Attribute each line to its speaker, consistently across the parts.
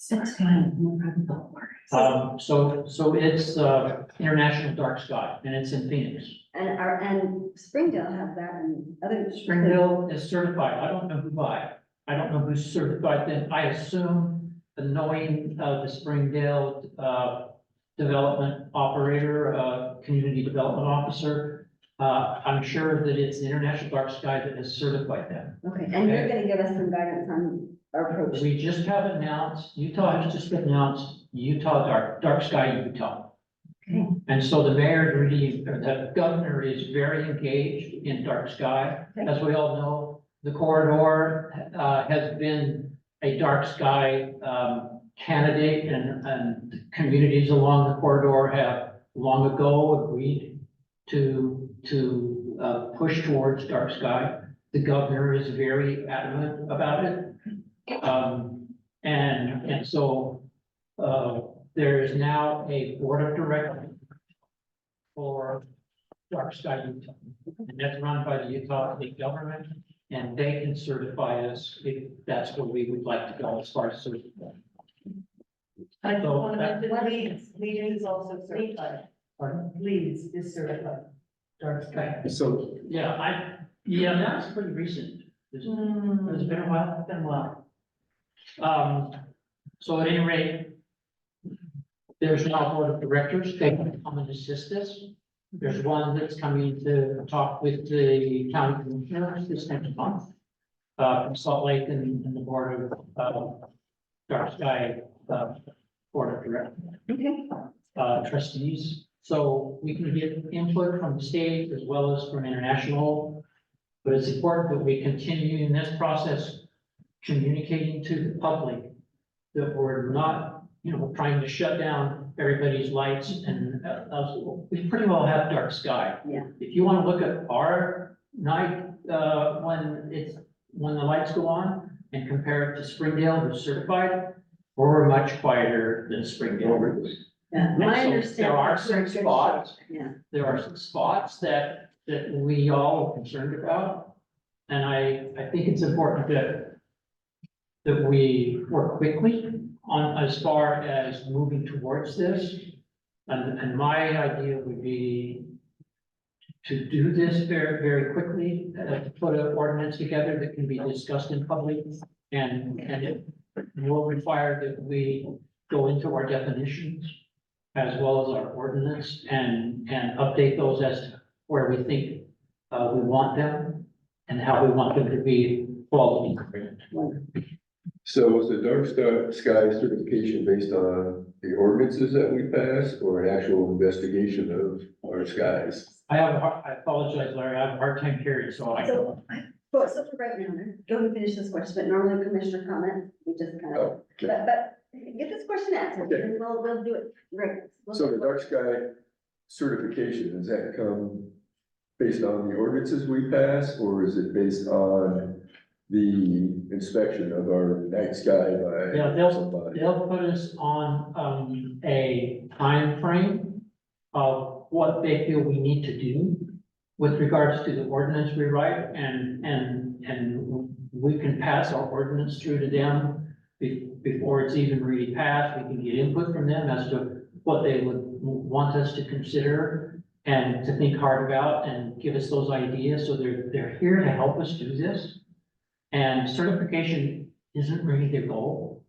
Speaker 1: So it's, International Dark Sky, and it's in Phoenix.
Speaker 2: And Springdale has that and other.
Speaker 1: Springdale is certified. I don't know who by. I don't know who's certified then. I assume the knowing of the Springdale, development operator, community development officer. I'm sure that it's the International Dark Sky that has certified them.
Speaker 2: Okay, and you're gonna give us some guidance on our approach.
Speaker 1: We just have announced, Utah has just announced Utah Dark Sky Utah.
Speaker 2: Okay.
Speaker 1: And so the mayor really, or the governor is very engaged in dark sky.
Speaker 2: Okay.
Speaker 1: As we all know, the corridor, has been a dark sky, candidate, and communities along the corridor have long ago agreed to push towards dark sky. The governor is very adamant about it. And so, there is now a board of directors for Dark Sky Utah. And that's run by the Utah state government, and they can certify us if that's where we would like to go as far as certification.
Speaker 3: I
Speaker 1: So
Speaker 3: don't want
Speaker 1: that-
Speaker 3: to, Leeds is also certified.
Speaker 1: Pardon?
Speaker 3: Leeds is certified. Dark sky.
Speaker 4: So,
Speaker 1: Yeah, that's pretty recent. It's been a while.
Speaker 3: Been a while.
Speaker 1: So at any rate, there's now a board of directors, they can come and assist us. There's one that's coming to talk with the county commissioners this next month. From Salt Lake and the board of, Dark Sky, board of directors,
Speaker 2: Okay,
Speaker 1: trustees. So we can get input from the state as well as from international. But it's important that we continue in this process, communicating to the public that we're not, trying to shut down everybody's lights and, we pretty well have dark sky.
Speaker 2: Yeah.
Speaker 1: If you want to look at our night, when the lights go on and compare it to Springdale, who's certified, we're much quieter than Springdale.
Speaker 2: yeah,
Speaker 1: And
Speaker 2: my
Speaker 1: so
Speaker 2: understanding.
Speaker 1: there are some spots,
Speaker 2: Yeah,
Speaker 1: there are some spots that we all are concerned about. And I think it's important that we work quickly on as far as moving towards this. And my idea would be to do this very, very quickly, to put an ordinance together that can be discussed in public. And it will require that we go into our definitions as well as our ordinance and update those as to where we think we want them and how we want them to be quality.
Speaker 4: so is the dark sky certification based on the ordinances that we pass or an actual investigation of our skies?
Speaker 1: I apologize, Larry, I have a hard time hearing, so
Speaker 2: so for right now, go and finish this question, but normally commissioner comment, we just kind of,
Speaker 4: Oh, okay.
Speaker 2: but get this question answered,
Speaker 4: Okay.
Speaker 2: and we'll do it right.
Speaker 4: So the dark sky certification, does that come based on the ordinances we pass, or is it based on the inspection of our night sky
Speaker 1: Yeah,
Speaker 4: by somebody?
Speaker 1: they'll put us on a time frame of what they feel we need to do with regards to the ordinance we write, and we can pass our ordinance through to them before it's even really passed. We can get input from them as to what they would want us to consider and to think hard about and give us those ideas. So they're here to help us do this. And certification isn't really their goal.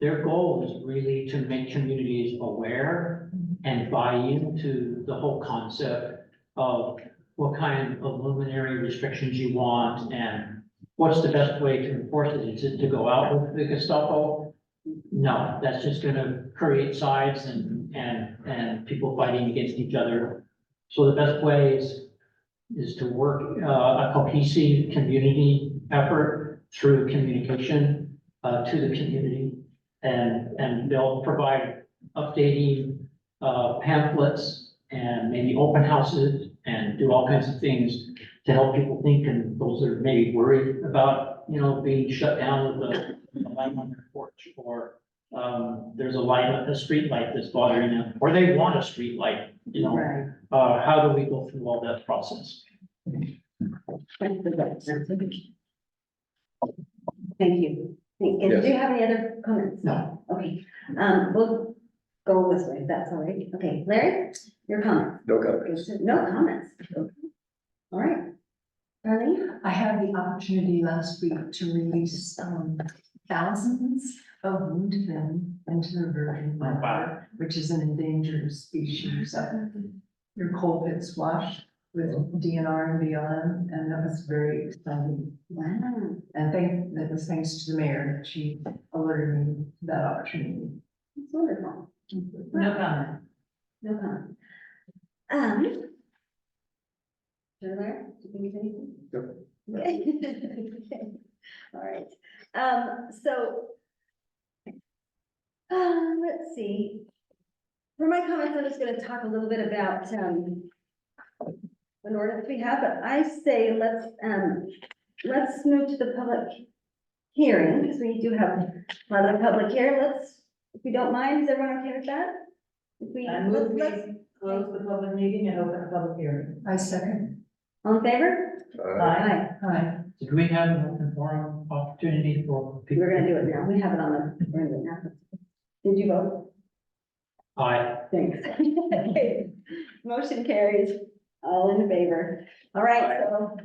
Speaker 1: Their goal is really to make communities aware and buy into the whole concept of what kind of luminary restrictions you want and what's the best way to enforce it. Is it to go out with the Gestapo? No, that's just gonna create sides and people fighting against each other. So the best way is to work a cohesive community effort through communication to the community. And they'll provide updating pamphlets and maybe open houses and do all kinds of things to help people think, and those that are maybe worried about, being shut down with a light on their porch, or there's a street light that's bothering them, or they want a street light,
Speaker 2: Right.
Speaker 1: how do we go through all that process?
Speaker 2: Thank you. And do you have any other comments?
Speaker 1: No.
Speaker 2: Okay, we'll go this way, if that's all right. Okay, Larry, your comment?
Speaker 4: No comments.
Speaker 2: No comments. Okay. All right. Darlene?
Speaker 3: I had the opportunity last week to release, thousands of wound fin into the Virgin River, which is an endangered species. Your coal pits washed with DNR and BLM, and that was very exciting.
Speaker 2: Wow,
Speaker 3: And that was thanks to the mayor, she alerted me to that opportunity.
Speaker 2: that's wonderful.
Speaker 3: No comment.
Speaker 2: No comment. Sure, Larry, do you think of anything?
Speaker 4: Nope.
Speaker 2: Okay. All right, so. Let's see. For my comments, I'm just gonna talk a little bit about, an ordinance we have, but I say let's move to the public hearing, because we do have another public hearing. If we don't mind, is everyone okay with that? If we,
Speaker 3: I move
Speaker 2: let's,
Speaker 3: we close the public meeting and open a public hearing. I second.
Speaker 2: all in favor? Aye.
Speaker 3: Aye.
Speaker 1: Did we have an open forum opportunity for people?
Speaker 2: We're gonna do it now. We have it on the, we're gonna do it now. Did you vote?
Speaker 1: Aye.
Speaker 2: Thanks. Okay. Motion carries, all in favor. All right, so.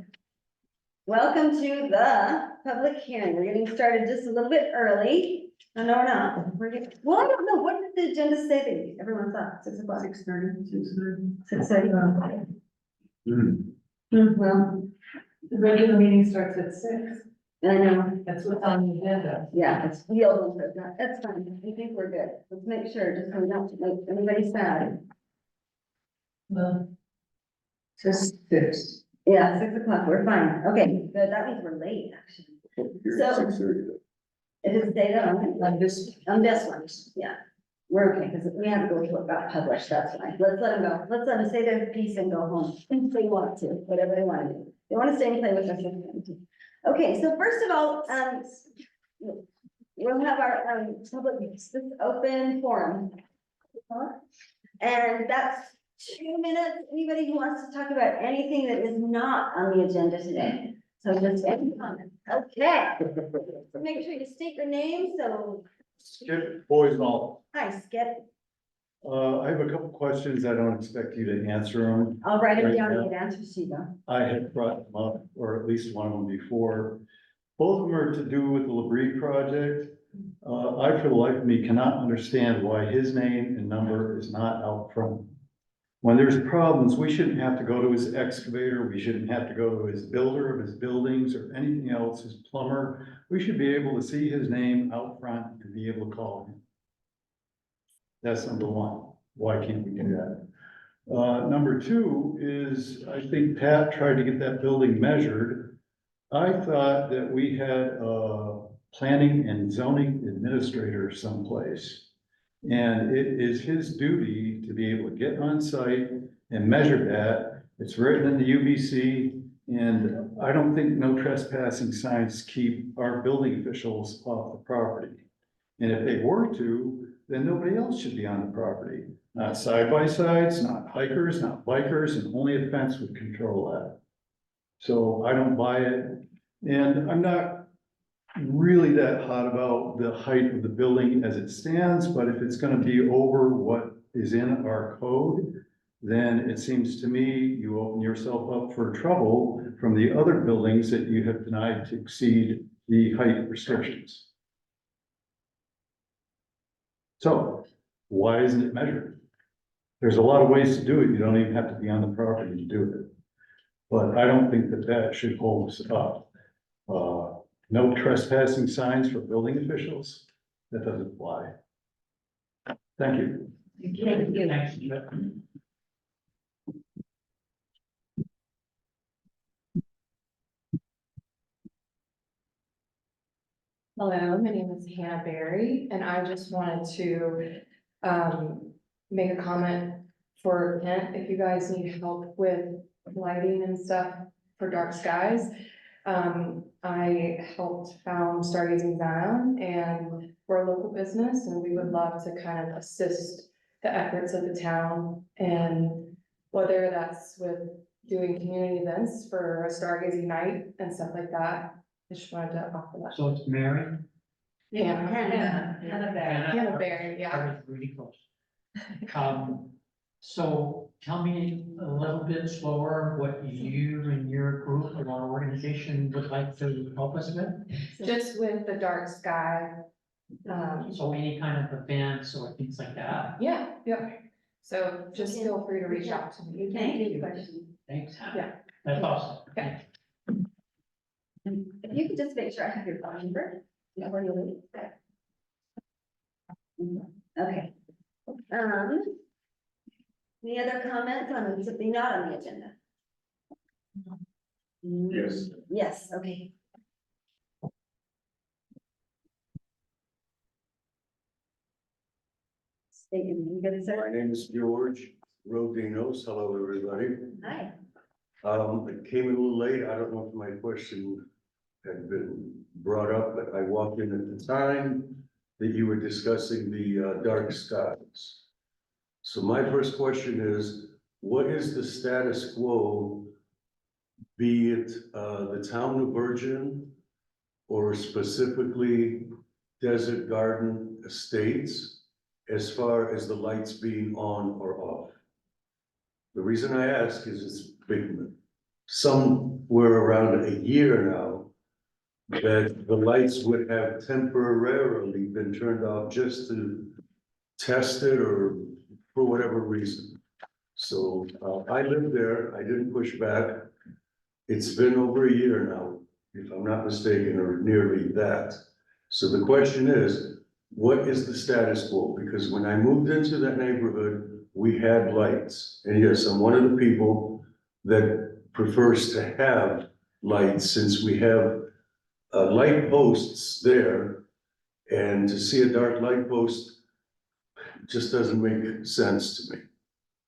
Speaker 2: Welcome to the public hearing. We're getting started just a little bit early. No, we're not. Well, I don't know. What did the agenda say that everyone thought? 6 o'clock?
Speaker 3: 6:30.
Speaker 2: 6:30.
Speaker 4: Hmm.
Speaker 2: Well,
Speaker 3: The regular meeting starts at 6.
Speaker 2: I know.
Speaker 3: That's what's on the agenda.
Speaker 2: Yeah, it's real. That's fine. I think we're good. Let's make sure, just so we don't make anybody sad.
Speaker 3: Well, just 6.
Speaker 2: Yeah, 6 o'clock. We're fine. Okay, good. That means we're late, actually.
Speaker 4: Here
Speaker 2: So-
Speaker 4: at 6:30.
Speaker 2: It is stated
Speaker 3: On this,
Speaker 2: on this one, yeah. We're okay, because we have to go to what got published, that's fine. Let's let them go. Let's let them say their piece and go home, if they want to, whatever they want to do. They want to stay and play with us. Okay, so first of all, we'll have our, public, open forum. And that's 2 minutes. Anybody who wants to talk about anything that is not on the agenda today. So just any comments. Okay. Make sure you state your name, so,
Speaker 5: Skip Boisnall.
Speaker 2: hi, Skip.
Speaker 5: I have a couple questions. I don't expect you to answer them.
Speaker 2: I'll write it
Speaker 5: Right
Speaker 2: down
Speaker 5: now.
Speaker 2: and get answers to you though.
Speaker 5: I had brought them up, or at least one of them before. Both of them are to do with the Labrie project. I, for the life of me, cannot understand why his name and number is not out front. When there's problems, we shouldn't have to go to his excavator, we shouldn't have to go to his builder of his buildings or anything else, his plumber. We should be able to see his name out front and be able to call him. That's number one. Why can't we do that? Number two is, I think Pat tried to get that building measured. I thought that we had a planning and zoning administrator someplace. And it is his duty to be able to get on site and measure that. It's written in the UBC, and I don't think no trespassing signs keep our building officials off the property. And if they were to, then nobody else should be on the property. Not side by sides, not hikers, not bikers, and only a fence would control that. So I don't buy it, and I'm not really that hot about the height of the building as it stands, but if it's gonna be over what is in our code, then it seems to me you open yourself up for trouble from the other buildings that you have denied to exceed the height restrictions. So why isn't it measured? There's a lot of ways to do it. You don't even have to be on the property to do it. But I don't think that that should hold us up. No trespassing signs for building officials, that doesn't apply. Thank you.
Speaker 2: Thank you.
Speaker 1: Thanks, Chip.
Speaker 6: Hello, my name is Hannah Berry, and I just wanted to make a comment for Kent, if you guys need help with lighting and stuff for dark skies. I helped found Stargazing Zion, and we're a local business, and we would love to kind of assist the efforts of the town, and whether that's with doing community events for a stargazing night and stuff like that. I just wanted to offer that.
Speaker 1: So it's Mary?
Speaker 6: Hannah Berry, yeah.
Speaker 1: That was really close. So tell me a little bit slower what you and your group or our organization would like to help us with.
Speaker 6: Just with the dark sky.
Speaker 1: So any kind of events or things like that.
Speaker 6: Yeah, yeah. So just feel free to reach out to me.
Speaker 2: Thank you.
Speaker 1: Thanks, Hannah.
Speaker 6: Yeah.
Speaker 1: That's awesome.
Speaker 6: Okay.
Speaker 2: If you could just make sure I have your phone number before you leave. Okay. Any other comments on something not on the agenda?
Speaker 4: Yes.
Speaker 2: Yes, okay. State your name, good
Speaker 7: My
Speaker 2: sir.
Speaker 7: name is George Rodinos. Hello, everybody.
Speaker 2: Hi.
Speaker 7: I came in a little late. I don't know if my question had been brought up, but I walked in at the time that you were discussing the dark skies. So my first question is, what is the status quo, be it the town of Virgin or specifically Desert Garden Estates, as far as the lights being on or off? The reason I ask is it's been somewhere around a year now that the lights would have temporarily been turned off just to test it or for whatever reason. So I live there, I didn't push back. It's been over a year now, if I'm not mistaken, or nearly that. So the question is, what is the status quo? Because when I moved into that neighborhood, we had lights. And yes, I'm one of the people that prefers to have lights since we have light posts there. And to see a dark light post just doesn't make sense to me.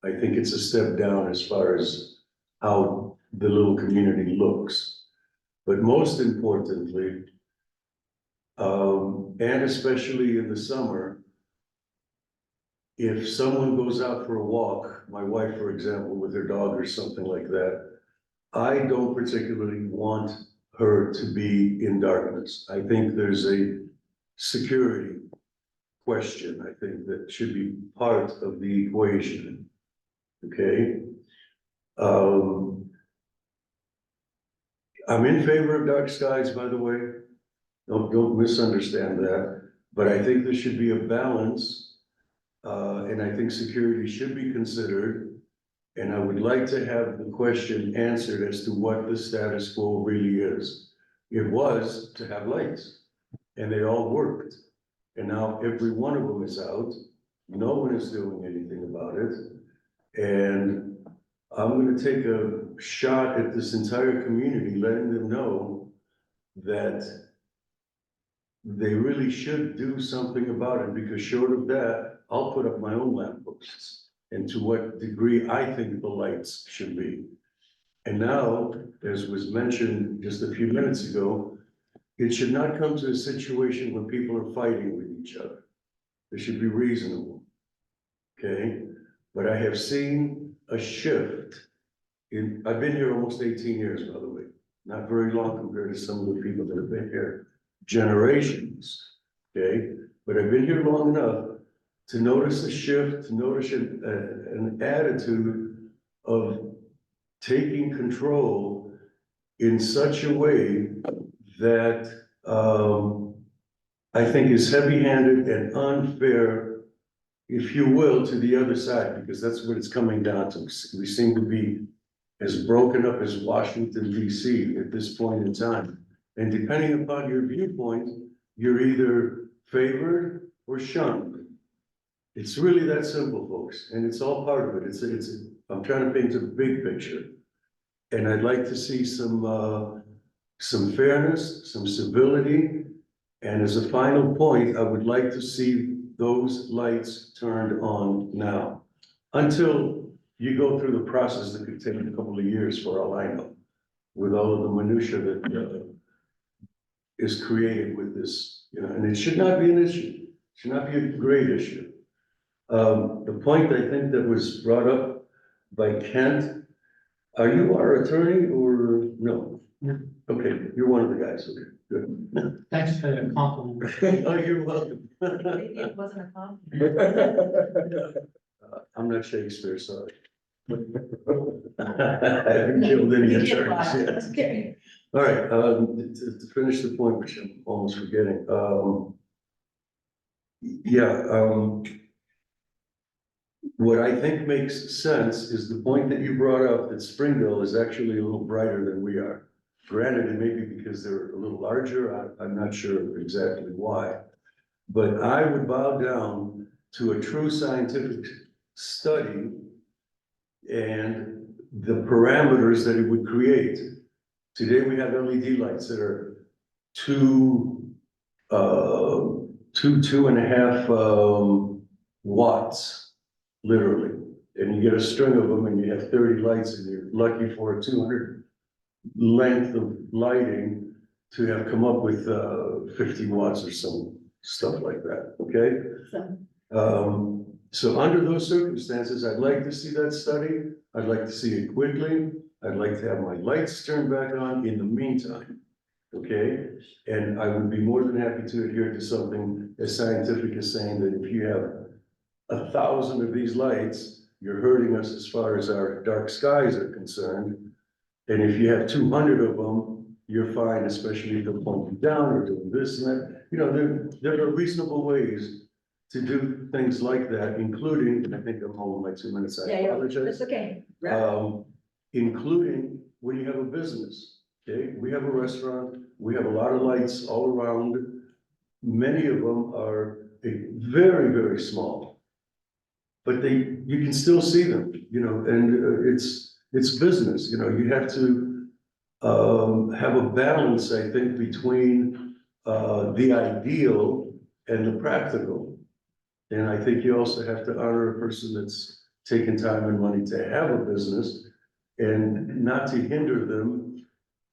Speaker 7: I think it's a step down as far as how the little community looks. But most importantly, and especially in the summer, if someone goes out for a walk, my wife, for example, with her dog or something like that, I don't particularly want her to be in darkness. I think there's a security question, I think, that should be part of the equation. Okay? I'm in favor of dark skies, by the way. Don't misunderstand that, but I think there should be a balance. And I think security should be considered. And I would like to have the question answered as to what the status quo really is. It was to have lights, and they all worked. And now every one of them is out. No one is doing anything about it. And I'm gonna take a shot at this entire community, letting them know that they really should do something about it, because short of that, I'll put up my own lampposts. And to what degree I think the lights should be. And now, as was mentioned just a few minutes ago, it should not come to a situation where people are fighting with each other. They should be reasonable. Okay, but I have seen a shift I've been here almost 18 years, by the way, not very long compared to some of the people that have been here generations, okay? But I've been here long enough to notice a shift, to notice an attitude of taking control in such a way that I think is heavy-handed and unfair, if you will, to the other side, because that's what it's coming down to. We seem to be as broken up as Washington DC at this point in time. And depending upon your viewpoint, you're either favored or shunned. It's really that simple, folks, and it's all part of it. I'm trying to paint a big picture. And I'd like to see some fairness, some civility. And as a final point, I would like to see those lights turned on now. Until you go through the process that could take a couple of years for all I know, with all of the minutia that is created with this, and it should not be an issue. It should not be a great issue. The point I think that was brought up by Kent, Are you our attorney or no?
Speaker 1: No.
Speaker 7: Okay, you're one of the guys, okay, good.
Speaker 1: Thanks for the compliment.
Speaker 7: Oh, you're welcome.
Speaker 3: Maybe it wasn't a compliment.
Speaker 7: I'm not Shakespeare, sorry. I haven't killed any
Speaker 3: You did
Speaker 7: attorneys
Speaker 3: laugh.
Speaker 7: yet.
Speaker 3: That's okay.
Speaker 7: All right, to finish the point, which I'm almost forgetting, what I think makes sense is the point that you brought up, that Springville is actually a little brighter than we are. Granted, it may be because they're a little larger, I'm not sure exactly why. But I would bow down to a true scientific study and the parameters that it would create. Today, we have LED lights that are two and a half, watts, literally. And you get a string of them and you have 30 lights and you're lucky for a 200 length of lighting to have come up with, 50 watts or some stuff like that, okay? So under those circumstances, I'd like to see that study. I'd like to see it quickly. I'd like to have my lights turned back on in the meantime, okay? And I would be more than happy to adhere to something as scientific as saying that if you have 1,000 of these lights, you're hurting us as far as our dark skies are concerned. And if you have 200 of them, you're fine, especially if they're pointing down or doing this and that. You know, there are reasonable ways to do things like that, including, and I think I'm home in my 2 minutes, I apologize.
Speaker 2: That's okay.
Speaker 7: Including when you have a business, okay? We have a restaurant, we have a lot of lights all around. Many of them are very, very small. But you can still see them, you know, and it's business, you know, you have to have a balance, I think, between the ideal and the practical. And I think you also have to honor a person that's taken time and money to have a business and not to hinder them.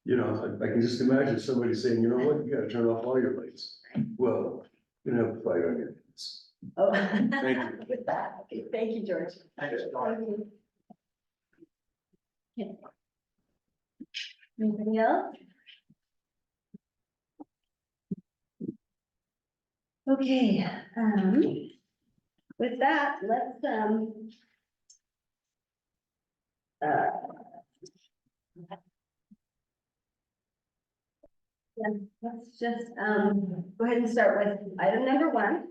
Speaker 7: You know, I can just imagine somebody saying, you know what, you gotta turn off all your lights. Well, you can have a fight on your hands.
Speaker 2: Oh,
Speaker 7: Thank you.
Speaker 2: with that, okay, thank you, George. Thank you. Okay. Anything else? Okay, with that, let's, yeah, let's just, go ahead and start with item number 1.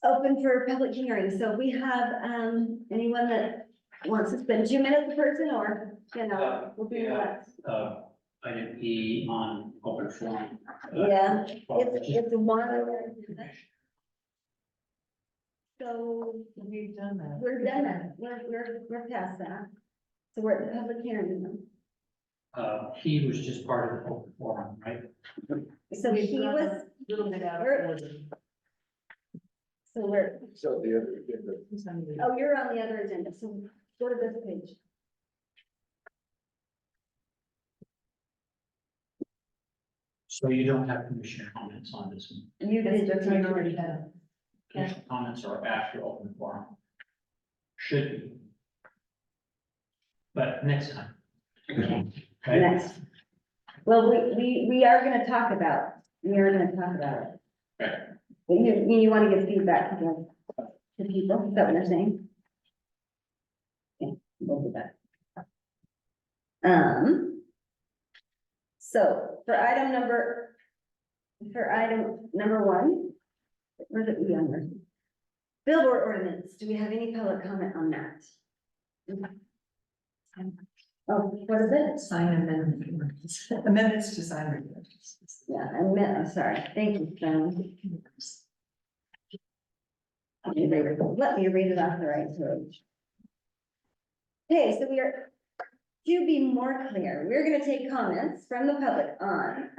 Speaker 2: Open for public hearing. So we have, anyone that wants to spend 2 minutes a person or, you know, we'll be relaxed.
Speaker 1: Item E on open forum.
Speaker 2: Yeah, it's a one. So
Speaker 3: We've done that.
Speaker 2: we're done that. We're past that. So we're at the public hearing.
Speaker 1: He was just part of the open forum, right?
Speaker 2: So he was,
Speaker 3: A little bit out of
Speaker 2: We're-
Speaker 3: order.
Speaker 2: so we're,
Speaker 4: So the other, agenda.
Speaker 3: Who's on the-
Speaker 2: oh, you're on the other agenda. So go to this page.
Speaker 1: So you don't have commissioner comments on this one.
Speaker 2: You did
Speaker 3: That's
Speaker 2: your
Speaker 3: what you already have.
Speaker 1: Commissioner comments are after open forum. Should be. But next time. Okay?
Speaker 2: next. Well, we are gonna talk about, we are gonna talk about it.
Speaker 1: Right.
Speaker 2: But you wanna give feedback to people, is that what you're saying? Okay, we'll do that. So for item number 1, where's it be on there? Billboard ordinance, do we have any public comment on that? Oh, what is it?
Speaker 3: Sign amendments. Amendments to sign regulations.
Speaker 2: Yeah, I'm sorry, thank you, Sharon. Let me read it off the right page. Okay, so to be more clear, we're gonna take comments from the public on,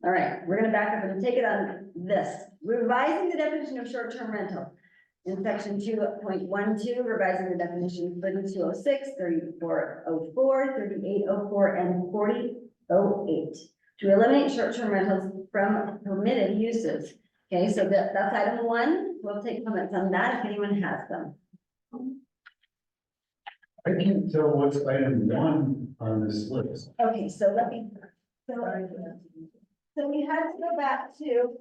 Speaker 2: all right, we're gonna back up and take it on this, revising the definition of short-term rental. In section 2.12, revising the definition 3206, 3404, 3804, and 4008 to eliminate short-term rentals from permitted uses. Okay, so that's item 1. We'll take comments on that if anyone has them.
Speaker 5: I can't tell what's item one on this list.
Speaker 2: Okay, so let me, so we had to go back to.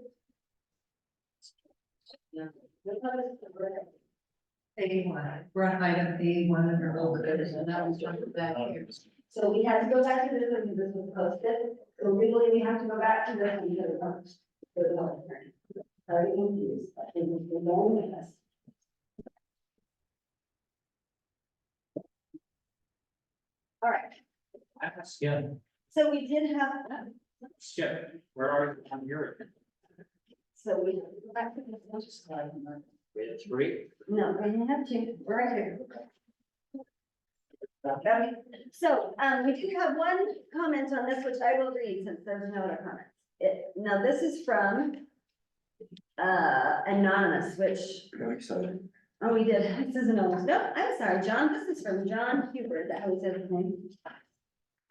Speaker 3: A1, we're on item A1 under old business, and that was just back here.
Speaker 2: So we had to go back to this one because this was posted, so legally we have to go back to this one because it was. Sorry, confused, I think it's the wrong list. All right,
Speaker 1: Skip,
Speaker 2: so we did have,
Speaker 1: Skip, where are you on your?
Speaker 2: so we have to go back to this one.
Speaker 1: It's great.
Speaker 2: No, we didn't have to, we're right here. Okay, so, we do have one comment on this, which I will read since there's no other comments. Now this is from, anonymous, which,
Speaker 4: Very excited.
Speaker 2: oh, we did, this is anonymous, no, I'm sorry, John, this is from John Huber, is that how he says his name?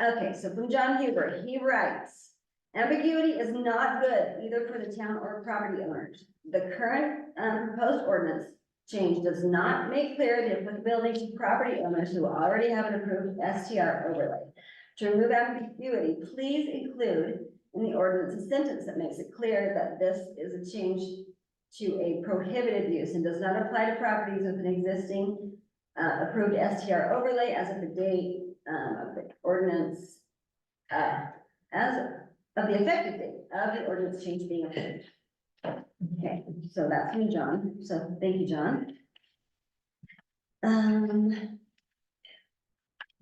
Speaker 2: Okay, so from John Huber, he writes, ambiguity is not good either for the town or property owners. The current, proposed ordinance change does not make clear the applicability to property owners who already have an approved STR overlay. To remove ambiguity, please include in the ordinance a sentence that makes it clear that this is a change to a prohibited use and does not apply to properties with an existing approved STR overlay as of the date of the ordinance, as of the effective date of the ordinance change being approved. Okay, so that's from John, so thank you, John. I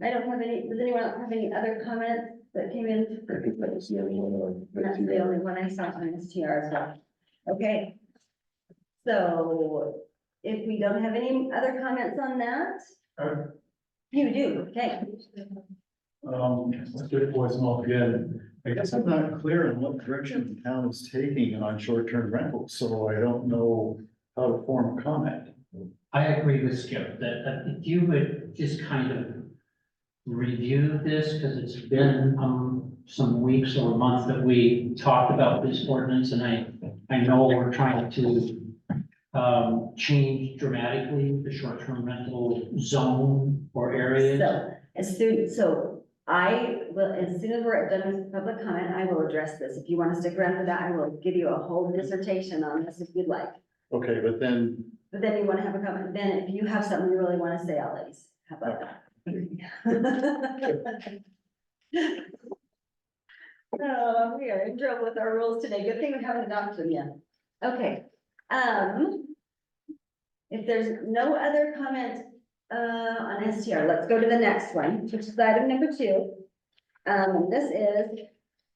Speaker 2: don't have any, does anyone else have any other comments that came in?
Speaker 4: I think that was the only one on.
Speaker 2: That's the only one I saw on STR as well. Okay. So if we don't have any other comments on that? You do, okay.
Speaker 5: Let's get a voicemail again. I guess I'm not clear on what direction the town is taking on short-term rentals, so I don't know how to form a comment.
Speaker 1: I agree with Skip that if you would just kind of review this, because it's been, some weeks or a month that we talked about this ordinance, and I know we're trying to change dramatically the short-term rental zone or areas.
Speaker 2: So as soon, so I will, as soon as we're done with public comment, I will address this. If you want to stick around for that, I will give you a whole dissertation on this if you'd like.
Speaker 5: Okay, but then,
Speaker 2: But then you want to have a comment, then if you have something you really want to say, I'll let you, how about that? Oh, we are in trouble with our rules today. Good thing we haven't adopted them yet. Okay, if there's no other comment, on STR, let's go to the next one, which is item number 2. This is,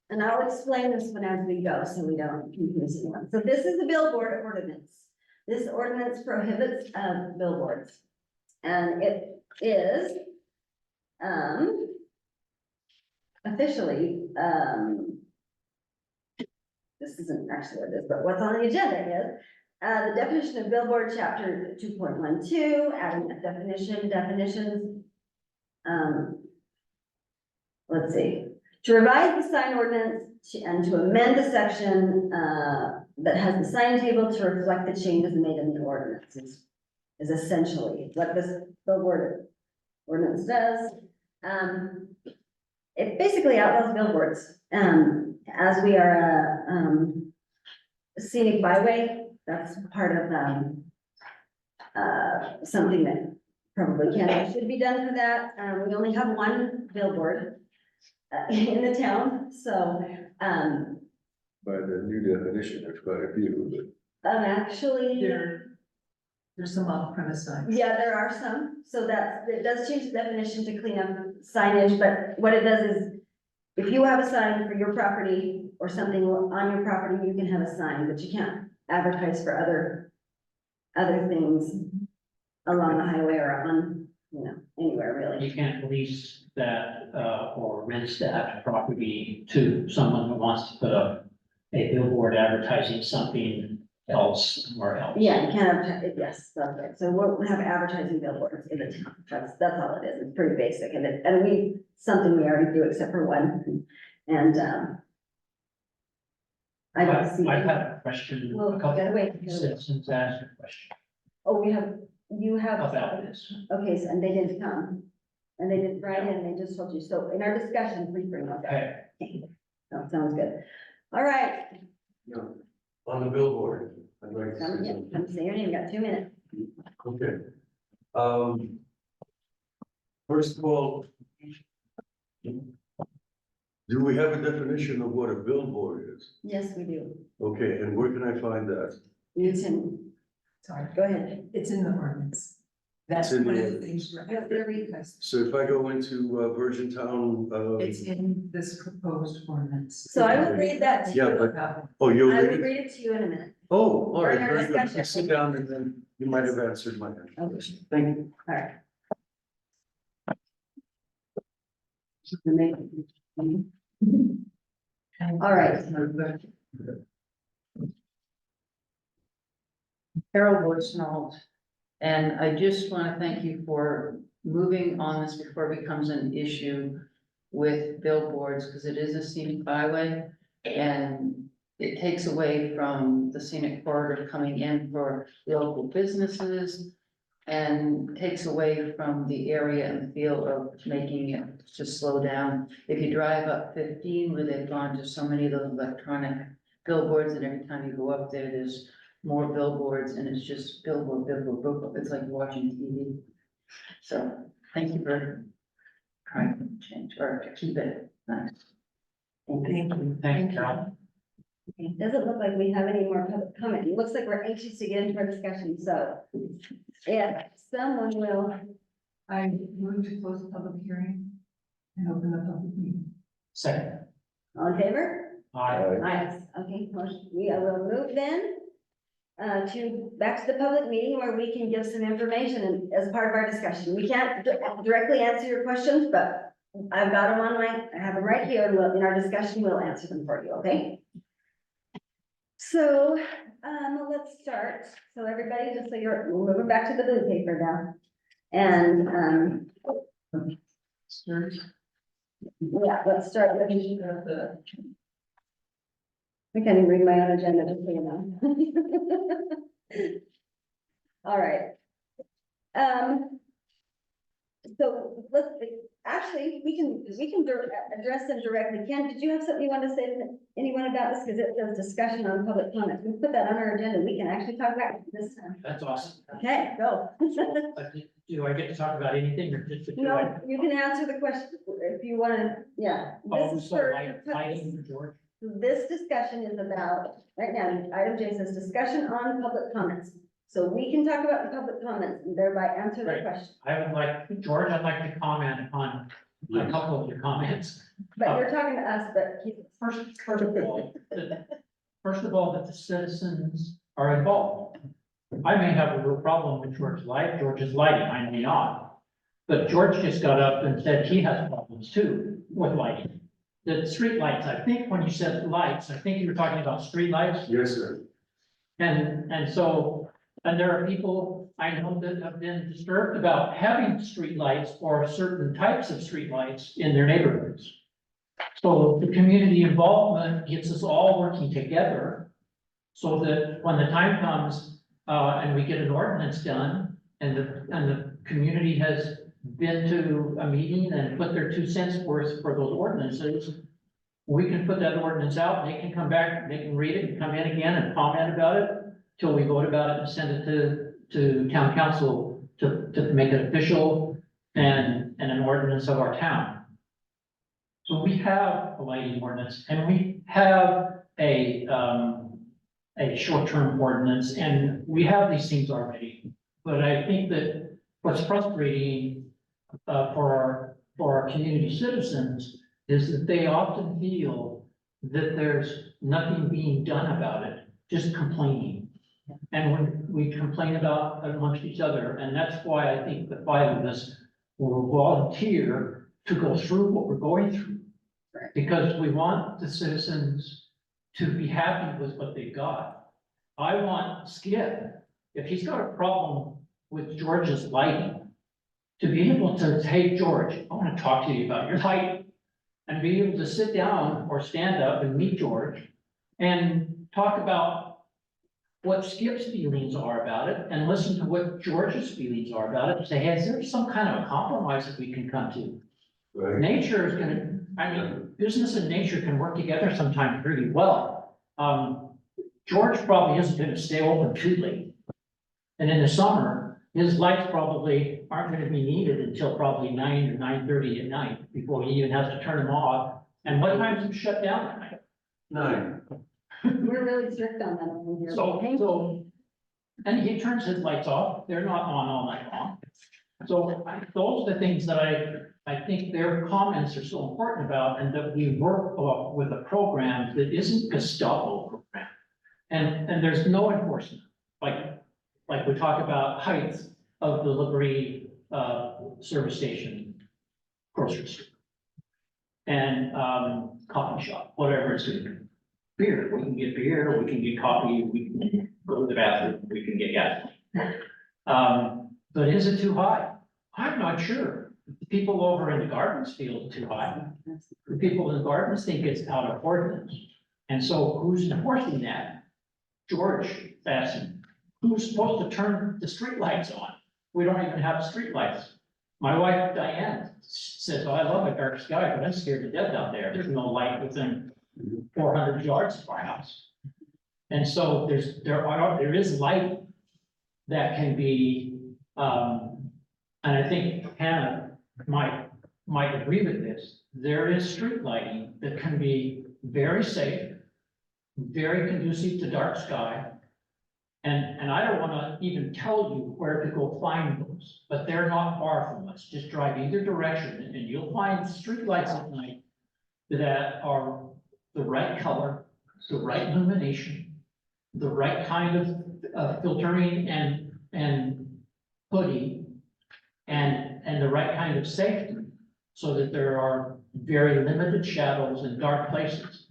Speaker 2: and I'll explain this one as we go, so we don't confuse anyone. So this is the billboard ordinance. This ordinance prohibits, billboards. And it is, officially, this isn't actually what it is, but what's on the agenda is, the definition of billboard, chapter 2.12, adding a definitions. Let's see, to revise the sign ordinance and to amend the section, that has the sign table to reflect the changes made in the ordinance is essentially what this billboard ordinance does. It basically outlaws billboards, as we are a scenic byway. That's part of, something that probably can and should be done for that. We only have one billboard in the town, so,
Speaker 4: By the new definition, there's quite a few,
Speaker 2: actually,
Speaker 3: There's some off-premise signs.
Speaker 2: yeah, there are some. So that, it does change the definition to clean up signage, but what it does is if you have a sign for your property or something on your property, you can have a sign, but you can't advertise for other things along the highway or on, anywhere really.
Speaker 1: You can't lease that, or rent that property to someone who wants to put up a billboard advertising something else somewhere else.
Speaker 2: Yeah, you can't advertise, yes, that's right. So we'll have advertising billboards in the town. That's all it is. It's pretty basic and something we already do except for one. And, I don't see.
Speaker 1: I've had a question,
Speaker 2: Well,
Speaker 1: a couple
Speaker 2: gotta wait.
Speaker 1: of citizens asked a question.
Speaker 2: Oh, we have, you have.
Speaker 1: about this.
Speaker 2: Okay, so, and they didn't come, and they didn't write in, they just told you, so in our discussion, please bring that up.
Speaker 1: Okay,
Speaker 2: That sounds good. All right,
Speaker 7: Yeah. On the billboard, I'd like to
Speaker 2: come,
Speaker 7: say
Speaker 2: yeah,
Speaker 7: something.
Speaker 2: come say your name, you got 2 minutes.
Speaker 7: Okay. First of all, do we have a definition of what a billboard is?
Speaker 2: Yes, we do.
Speaker 7: Okay, and where can I find that?
Speaker 2: You can,
Speaker 3: Sorry,
Speaker 2: go ahead.
Speaker 3: it's in the ordinance. That's
Speaker 7: It's in
Speaker 3: one
Speaker 7: the
Speaker 3: of the
Speaker 7: ordinance.
Speaker 3: things,
Speaker 2: You'll- you'll read
Speaker 3: because
Speaker 7: So if I go into Virgin Town,
Speaker 3: it's in this proposed ordinance.
Speaker 2: So I will read that to you.
Speaker 7: Yeah, but-
Speaker 3: About
Speaker 7: oh, you'll
Speaker 2: I will
Speaker 7: read it?
Speaker 2: read it to you in a minute.
Speaker 7: Oh, all right,
Speaker 2: During our
Speaker 7: very good.
Speaker 2: discussion.
Speaker 7: You sit down and then you might have answered my question. Thank you.
Speaker 2: All right. All right.
Speaker 8: Carol Boydsnold, and I just want to thank you for moving on this before it becomes an issue with billboards, because it is a scenic byway, and it takes away from the scenic corridor coming in for local businesses, and takes away from the area and the feel of making it just slow down. If you drive up 15, where they've gone to so many of those electronic billboards, and every time you go up there, there's more billboards, and it's just billboard, billboard, billboard, it's like watching TV. So, thank you for trying to change, or to keep it nice.
Speaker 3: Thank you.
Speaker 1: thank you, Carol.
Speaker 2: It doesn't look like we have any more public comment. It looks like we're anxious to get into our discussion, so if someone will,
Speaker 3: I move to close the public hearing and open the public meeting.
Speaker 1: Second,
Speaker 2: all in favor?
Speaker 1: I,
Speaker 2: Aye. Okay, motion, we will move then back to the public meeting where we can give some information as part of our discussion. We can't directly answer your questions, but I've got them I have them right here, and in our discussion, we'll answer them for you, okay? So, let's start. So everybody, just so we're moving back to the blue paper now. And, yeah, let's start with the. I can't even read my own agenda, just so you know. All right. So actually, we can address them directly. Ken, did you have something you want to say to anyone about this? Because it was discussion on public comments. We put that on our agenda. We can actually talk about it this time.
Speaker 1: that's awesome.
Speaker 2: Okay, go.
Speaker 1: Do I get to talk about anything or just?
Speaker 2: No, you can answer the question if you want to, yeah. This is
Speaker 1: Also,
Speaker 2: for-
Speaker 1: lighting for George.
Speaker 2: This discussion is about, right now, item J says discussion on public comments. So we can talk about the public comments and thereby answer the
Speaker 1: Right.
Speaker 2: question.
Speaker 1: I would like, George, I'd like to comment on a couple of your comments.
Speaker 2: But you're talking to us, but
Speaker 1: First of all, that the citizens are involved. I may have a real problem with George's lighting, I may not. But George just got up and said he has problems too with lighting. The street lights, I think when you said lights, I think you were talking about street lights.
Speaker 7: Yes, sir.
Speaker 1: And so, and there are people I know that have been disturbed about having streetlights or certain types of streetlights in their neighborhoods. So the community involvement gets us all working together so that when the time comes, and we get an ordinance done and the community has been to a meeting and put their 2 cents worth for those ordinances, we can put that ordinance out, they can come back, they can read it and come in again and comment about it till we vote about it and send it to town council to make it official and an ordinance of our town. So we have a lighting ordinance and we have a short-term ordinance and we have these things already. But I think that what's frustrating for our community citizens is that they often feel that there's nothing being done about it, just complaining. And when we complain about amongst each other, and that's why I think the 5 of us will volunteer to go through what we're going through. Because we want the citizens to be happy with what they've got. I want Skip, if he's got a problem with George's lighting, to be able to, hey, George, I want to talk to you about your lighting. And be able to sit down or stand up and meet George and talk about what Skip's feelings are about it and listen to what George's feelings are about it, and say, hey, is there some kind of a compromise that we can come to?
Speaker 7: Right?
Speaker 1: Nature is gonna, I mean, business and nature can work together sometimes really well. George probably isn't gonna stay open too late. And in the summer, his lights probably aren't gonna be needed until probably 9 or 9:30 at night before he even has to turn them off. And what time's it shut down at night?
Speaker 7: 9.
Speaker 2: We're really strict on that over here.
Speaker 1: So, and he turns his lights off, they're not on all night long. So those are the things that I think their comments are so important about, and that we work with a program that isn't Gestapo program. And there's no enforcement, like we talk about heights of the Labrie, service station, grocery store. And, coffee shop, whatever it's gonna be. Beer, we can get beer, we can get coffee, we can go to the bathroom, we can get gas. But is it too high? I'm not sure. The people over in the gardens feel it's too high. The people in the gardens think it's out of ordinance. And so who's enforcing that? George Basson. Who's supposed to turn the streetlights on? We don't even have streetlights. My wife Diane says, oh, I love a dark sky, but I'm scared to death out there. There's no light within 400 yards of our house. And so there is light that can be, and I think Hannah might agree with this. There is street lighting that can be very safe, very conducive to dark sky. And I don't wanna even tell you where to go find those, but they're not far from us. Just drive either direction and you'll find streetlights at night that are the right color, the right illumination, the right kind of filtering and hooding, and the right kind of safety, so that there are very limited shadows in dark places.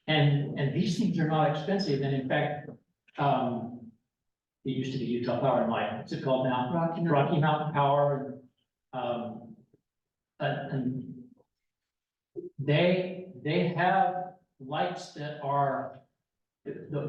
Speaker 1: And these things are not expensive, and in fact, it used to be Utah Power and Light, what's it called now? Rocky Mountain Power, and they have lights that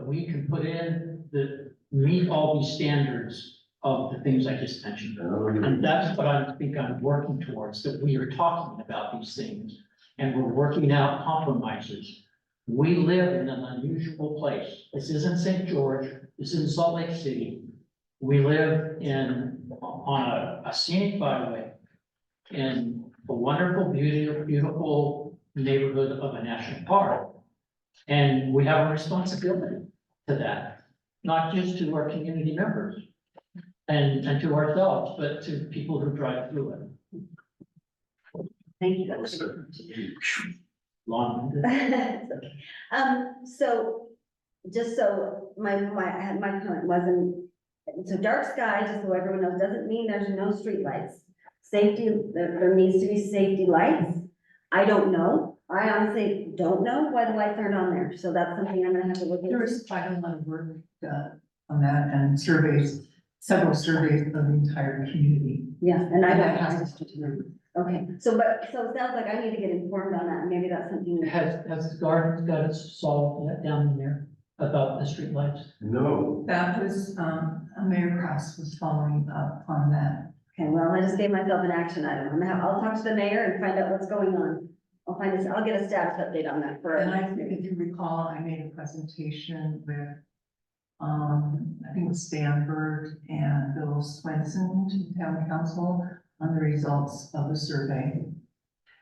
Speaker 1: we can put in that meet all these standards of the things I just mentioned. And that's what I think I'm working towards, that we are talking about these things and we're working out compromises. We live in an unusual place. This isn't St. George, this isn't Salt Lake City. We live on a scenic byway in a wonderful, beautiful neighborhood of a national park. And we have a responsibility to that, not just to our community members and to ourselves, but to people who drive through it.
Speaker 2: Thank you.
Speaker 1: Long.
Speaker 2: So, just so my comment wasn't, so dark sky, just so everyone knows, doesn't mean there's no streetlights. Safety, there needs to be safety lights. I don't know. I honestly don't know why the lights aren't on there, so that's something I'm gonna have to look
Speaker 3: There
Speaker 2: into.
Speaker 3: was quite a lot of work on that and surveys, several surveys of the entire community.
Speaker 2: Yeah, and I
Speaker 3: And that
Speaker 2: don't,
Speaker 3: has to do.
Speaker 2: okay, so it sounds like I need to get informed on that, maybe that's something.
Speaker 1: Has the gardens got it solved yet down in there about the streetlights?
Speaker 7: No.
Speaker 3: That was, Mayor Cross was following up on that.
Speaker 2: Okay, well, I just gave myself an action item. I'll talk to the mayor and find out what's going on. I'll get a status update on that for.
Speaker 3: And if you recall, I made a presentation with, I think it was Stanford and Bill Swenson to the town council on the results of the survey.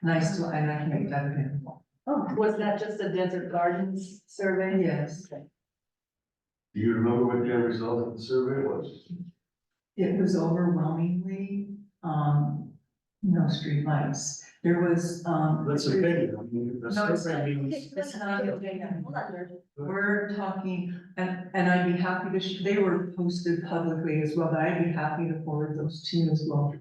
Speaker 3: And I can make that available.
Speaker 2: Oh,
Speaker 9: Was that just a Desert Gardens survey?
Speaker 3: Yes,
Speaker 7: Do you remember what the result of the survey was?
Speaker 3: it was overwhelmingly, no streetlights. There was,
Speaker 7: That's okay. I mean, the
Speaker 3: No, it's
Speaker 7: survey
Speaker 3: not.
Speaker 7: means,
Speaker 3: It's not okay.
Speaker 2: hold on, George.
Speaker 3: We're talking, and I'd be happy to, they were posted publicly as well, but I'd be happy to forward those to you as well.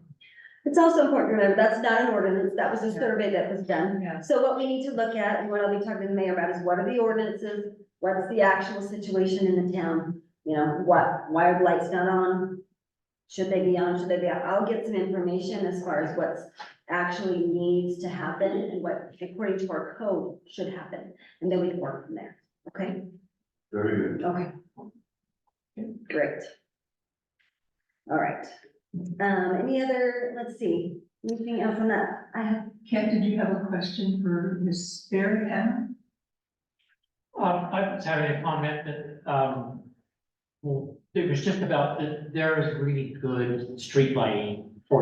Speaker 2: It's also important to remember, that's not an ordinance, that was a
Speaker 3: Yeah.
Speaker 2: survey that was done.
Speaker 3: Yeah.
Speaker 2: So what we need to look at, and what I'll be talking to the mayor about, is what are the ordinances? What's the actual situation in the town? You know, why are the lights not on? Should they be on, should they be out? I'll get some information as far as what's actually needs to happen and what, according to our code, should happen. And then we can work from there, okay?
Speaker 7: very good.
Speaker 2: Okay. Great. All right. Any other, let's see, anything else on that? I have,
Speaker 3: Kent, did you have a question for Ms. Berry, Anna?
Speaker 1: I was having a comment that, well, it was just about that there is really good street lighting for.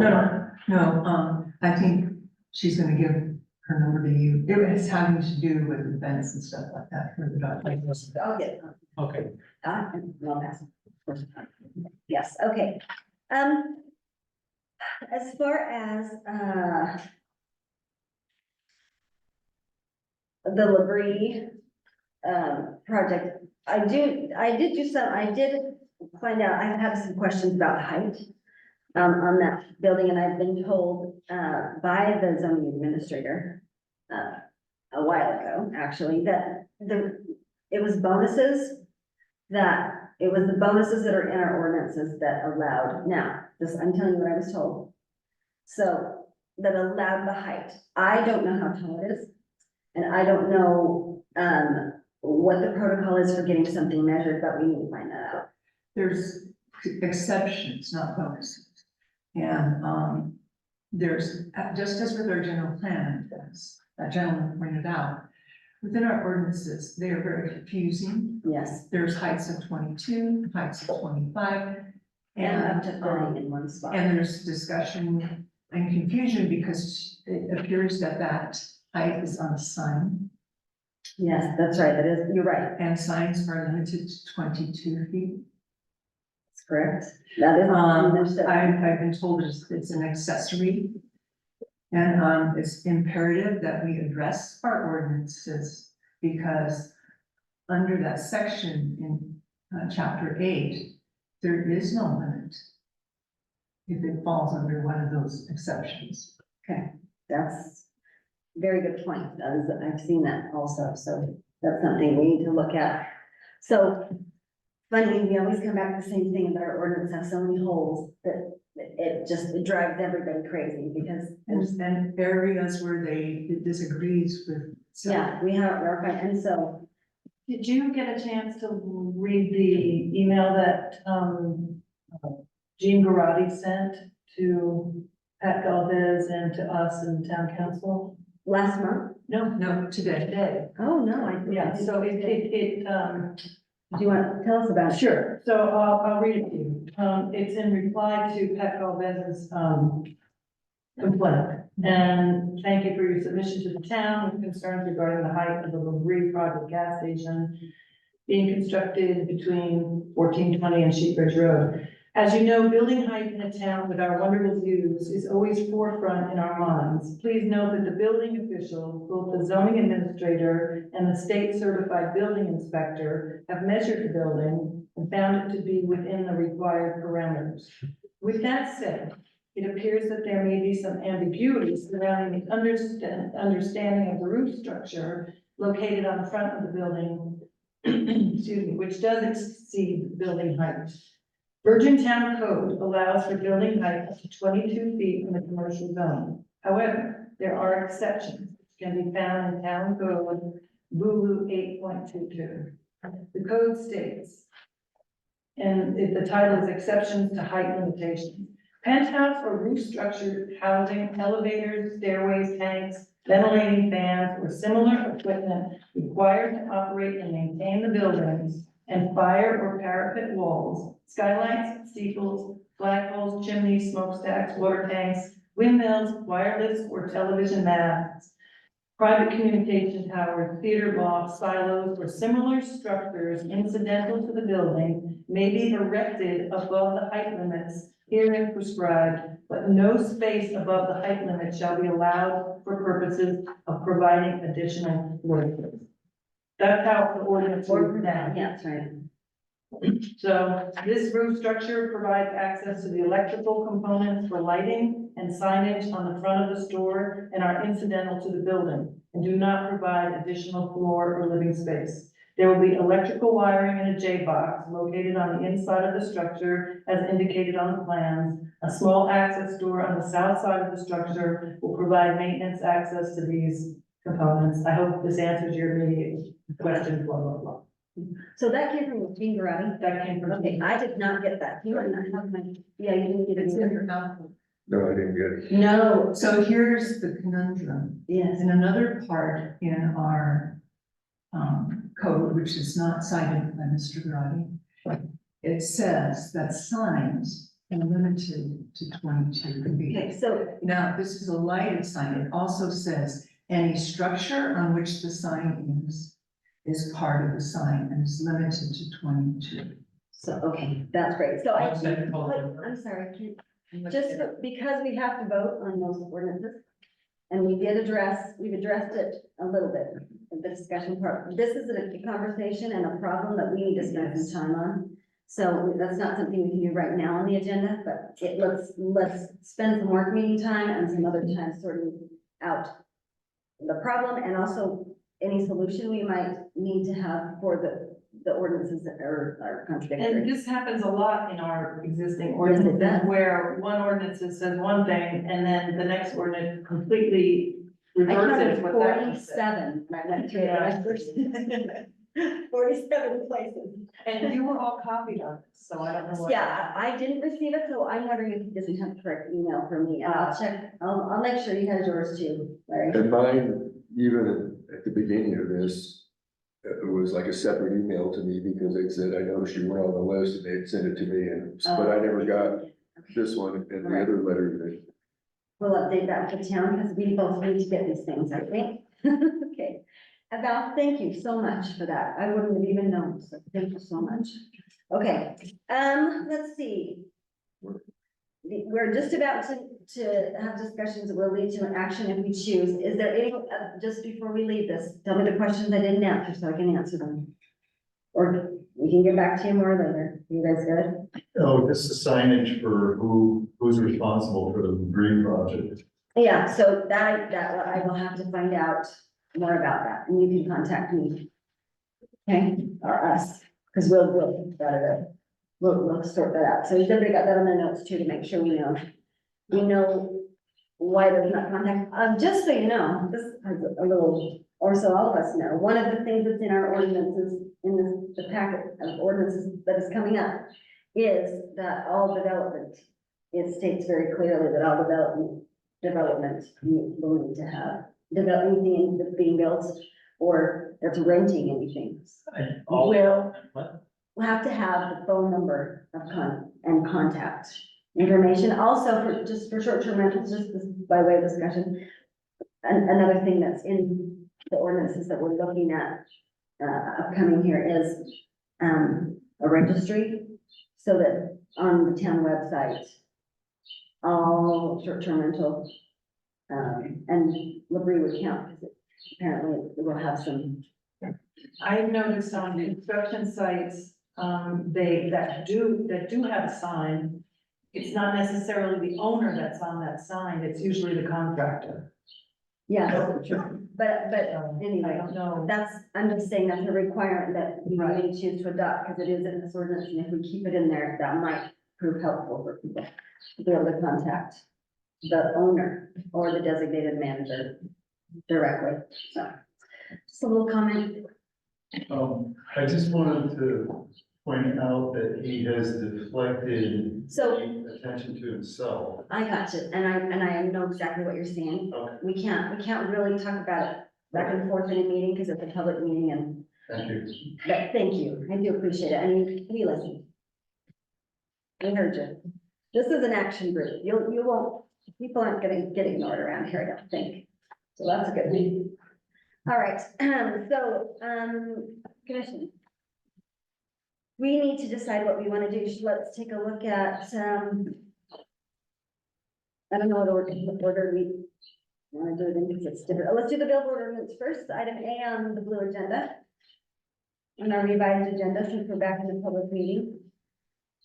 Speaker 3: No, I think she's gonna give her number to you. It was having to do with events and stuff like that for the dog.
Speaker 2: I'll get,
Speaker 1: Okay,
Speaker 2: I'll pass. Yes, okay. As far as, the Labrie, project, I did find out, I've had some questions about height, on that building, and I've been told, by the zoning administrator, a while ago, actually, that it was the bonuses that are in our ordinances that allowed, now, this, I'm telling you what I was told. So, that allowed the height. I don't know how tall it is, and I don't know, what the protocol is for getting something measured, but we need to find that out.
Speaker 3: There's exceptions, not bonuses. And, there's, just as with our general plan, as that gentleman pointed out, within our ordinances, they are very confusing.
Speaker 2: Yes,
Speaker 3: There's heights of 22, heights of 25.
Speaker 2: and up to
Speaker 3: And,
Speaker 2: 30 in one spot.
Speaker 3: and there's discussion and confusion because it appears that that height is on a sign.
Speaker 2: Yes, that's right, that is, you're right,
Speaker 3: And signs are limited to 22 feet.
Speaker 2: that's correct. That is, understood.
Speaker 3: I've been told it's an accessory. And, it's imperative that we address our ordinances because under that section in, chapter 8, there is no limit if it falls under one of those exceptions.
Speaker 2: Okay, that's a very good point. I've seen that also, so that's something we need to look at. So, finally, we always come back to the same thing, that our ordinance has so many holes that it drives everybody crazy because
Speaker 3: And areas where it disagrees with. So
Speaker 2: yeah, we're fine, and so,
Speaker 9: Did you get a chance to read the email that, Jean Garati sent to Pat Galvez and to us and town council?
Speaker 2: last month,
Speaker 3: No, today.
Speaker 9: Today.
Speaker 2: oh, no, I.
Speaker 9: Yeah, so
Speaker 2: Do you want to tell us about it?
Speaker 9: sure, so I'll read it to you. It's in reply to Pat Galvez's, complaint. And thank you for your submission to the town with concerns regarding the height of the Labrie project gas station being constructed between 1420 and Sheep Ridge Road. As you know, building height in a town with our wonderful views is always forefront in our minds. Please note that the building official, both the zoning administrator and the state certified building inspector have measured the building and found it to be within the required parameters. With that said, it appears that there may be some ambiguity surrounding the understanding of the roof structure located on the front of the building, excuse me, which does exceed building height. Virgin Town Code allows for building height up to 22 feet in the commercial zone. However, there are exceptions which can be found in Town Code Bulu 8.22. The code states, and the title is Exceptions to Height Limitations. Penthouse or roof structure housing elevators, stairways, tanks, ventilating fans, or similar equipment required to operate and maintain the buildings, and fire or parapet walls, skylights, steeples, flagpoles, chimneys, smokestacks, water tanks, windmills, wireless or television masts, private communication towers, theater lofts, silos, or similar structures incidental to the building may be erected above the height limits herein prescribed, but no space above the height limit shall be allowed for purposes of providing additional floor space. That's how the ordinance works now.
Speaker 2: Yeah, that's right.
Speaker 9: So this roof structure provides access to the electrical components for lighting and signage on the front of the store and are incidental to the building and do not provide additional floor or living space. There will be electrical wiring in a J-box located on the inside of the structure as indicated on the plans. A small access door on the south side of the structure will provide maintenance access to these components. I hope this answers your immediate question, blah, blah, blah.
Speaker 2: So that came from Dean Garati.
Speaker 9: That came from.
Speaker 2: Okay, I did not get that. You might not have my, yeah, you didn't get it
Speaker 3: It's in
Speaker 2: either.
Speaker 3: your mouth.
Speaker 4: No, I didn't get it.
Speaker 2: No,
Speaker 3: So here's the conundrum.
Speaker 2: yes,
Speaker 3: In another part in our code, which is not cited by Mr. Grotti, it says that signs are limited to 22 feet.
Speaker 2: okay, so,
Speaker 3: Now, this is a lighted sign. It also says any structure on which the sign is part of the sign and is limited to 22.
Speaker 2: okay, that's great. So I,
Speaker 1: What's that called?
Speaker 2: I'm sorry, I can't. Just because we have to vote on those ordinances, and we've addressed it a little bit in the discussion part. This is a conversation and a problem that we need to spend some time on. So that's not something we can do right now on the agenda, but let's spend some work meeting time and some other time sorting out the problem and also any solution we might need to have for the ordinances that are
Speaker 9: And
Speaker 2: contradictory.
Speaker 9: this happens a lot in our existing
Speaker 2: Yes, it
Speaker 9: ordinances,
Speaker 2: does.
Speaker 9: where one ordinance says one thing, and then the next ordinance completely
Speaker 2: I
Speaker 9: reverses
Speaker 2: counted
Speaker 9: what that one said.
Speaker 2: 47 when I went through it when I first. 47 places.
Speaker 9: And you were all copied on this, so I don't know what.
Speaker 2: Yeah, I didn't receive it, so I'm wondering if he doesn't have the correct email for me, and I'll check, I'll make sure he has yours too, Larry.
Speaker 4: And mine, even at the beginning of this, it was like a separate email to me because they said, I noticed you were on the list and they'd send it to me and, but I never got this one and the other letter that.
Speaker 2: We'll update that with the town, because we both need to get these things, I think. Okay, Val, thank you so much for that, I wouldn't have even known, so thank you so much. Okay, let's see. We're just about to have discussions that will lead to an action if we choose. Is there any, just before we leave this, tell me the questions I didn't answer so I can answer them. Or we can get back to you more later. You guys good?
Speaker 5: Oh, this is signage for who's responsible for the debris project.
Speaker 2: Yeah, so that I will have to find out more about that, and you can contact me. Okay, or us, because we'll sort that out. So everybody got that on their notes too, to make sure we know why there's not contact. Just so you know, this is a little, or so all of us know, one of the things that's in our ordinances, in the packet of ordinances that is coming up, is that all development, it states very clearly that all development will need to have, anything that's being built or that's renting anything.
Speaker 1: And all-
Speaker 2: Will
Speaker 1: What?
Speaker 2: We'll have to have the phone number of and contact information, also for short-term rentals, just by way of discussion. And another thing that's in the ordinances that we're looking at, upcoming here is, a registry, so that on the town website, all short-term rental, and Labrie would count, because apparently it will have some.
Speaker 9: I've noticed on construction sites, that do have a sign, it's not necessarily the owner that's on that sign, it's usually the contractor.
Speaker 2: Yeah, but
Speaker 9: I
Speaker 2: anyway,
Speaker 9: don't know.
Speaker 2: I'm just saying that's a requirement that we
Speaker 9: Right.
Speaker 2: may choose to adopt, because it is in this ordinance, and if we keep it in there, that might prove helpful for people to be able to contact the owner or the designated manager directly, so. Just a little comment.
Speaker 5: I just wanted to point out that he has deflected
Speaker 2: So
Speaker 5: attention to himself.
Speaker 2: I got you, and I know exactly what you're saying.
Speaker 5: Okay,
Speaker 2: We can't really talk about it back and forth in a meeting, because it's a public meeting, and,
Speaker 5: thank you.
Speaker 2: but thank you, I do appreciate it, and we listened. We heard you. This is an action group, you won't, people aren't gonna get ignored around here, I don't think, so that's a good thing. All right, commission. We need to decide what we wanna do, let's take a look at, I don't know what order we wanna do it in, because it's different. Let's do the billboard ordinance first, item A on the blue agenda. On our revised agenda, since we're back in the public meeting.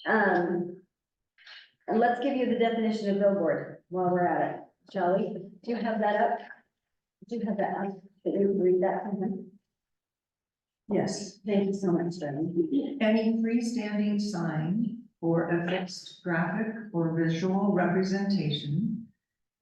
Speaker 2: And let's give you the definition of billboard while we're at it, shall we? Do you have that up? Do you have that up? Did you read that?
Speaker 3: Yes.
Speaker 2: Thank you so much, Darlene.
Speaker 3: Any freestanding sign or a fixed graphic or visual representation,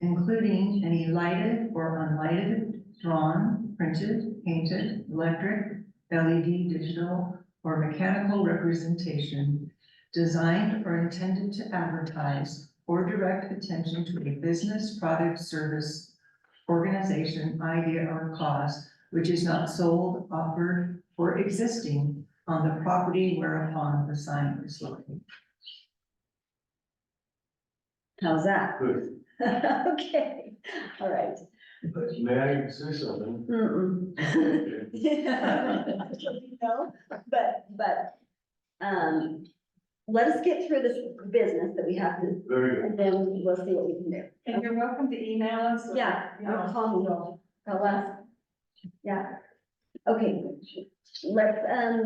Speaker 3: including any lighted or unlighted, drawn, printed, painted, electric, LED, digital, or mechanical representation designed or intended to advertise or direct attention to a business, product, service, organization, idea, or cause which is not sold, offered, or existing on the property whereupon the sign is located.
Speaker 2: How's that?
Speaker 7: Good.
Speaker 2: Okay, all right.
Speaker 7: May I say something?
Speaker 2: Mm-mm. Yeah. No, but, let us get through this business that we have to,
Speaker 7: Very good.
Speaker 2: and then we'll see what we can do.
Speaker 9: And you're welcome to email us. or,
Speaker 2: Yeah,
Speaker 9: you know,
Speaker 2: or call me, tell us. Yeah, okay. Let's,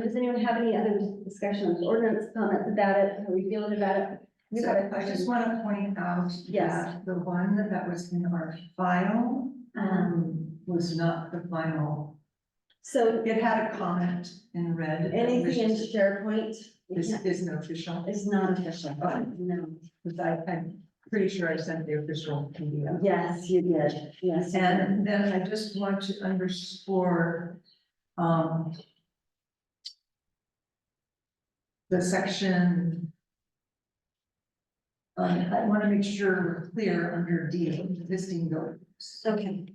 Speaker 2: does anyone have any other discussions, ordinance comments about it, how are we feeling about it? You
Speaker 3: So
Speaker 2: got a
Speaker 3: I
Speaker 2: question?
Speaker 3: just want to point out
Speaker 2: Yes.
Speaker 3: that the one that was in our file, was not the final.
Speaker 2: So
Speaker 3: It had a comment in red.
Speaker 2: anything in SharePoint
Speaker 3: This isn't official.
Speaker 2: is not official, no.
Speaker 3: Because I'm pretty sure I sent the official PDF.
Speaker 2: Yes, you did, yes. you did.
Speaker 3: And then I just want to underscore, the section. I want to make sure we're clear under D, existing buildings.
Speaker 2: Okay.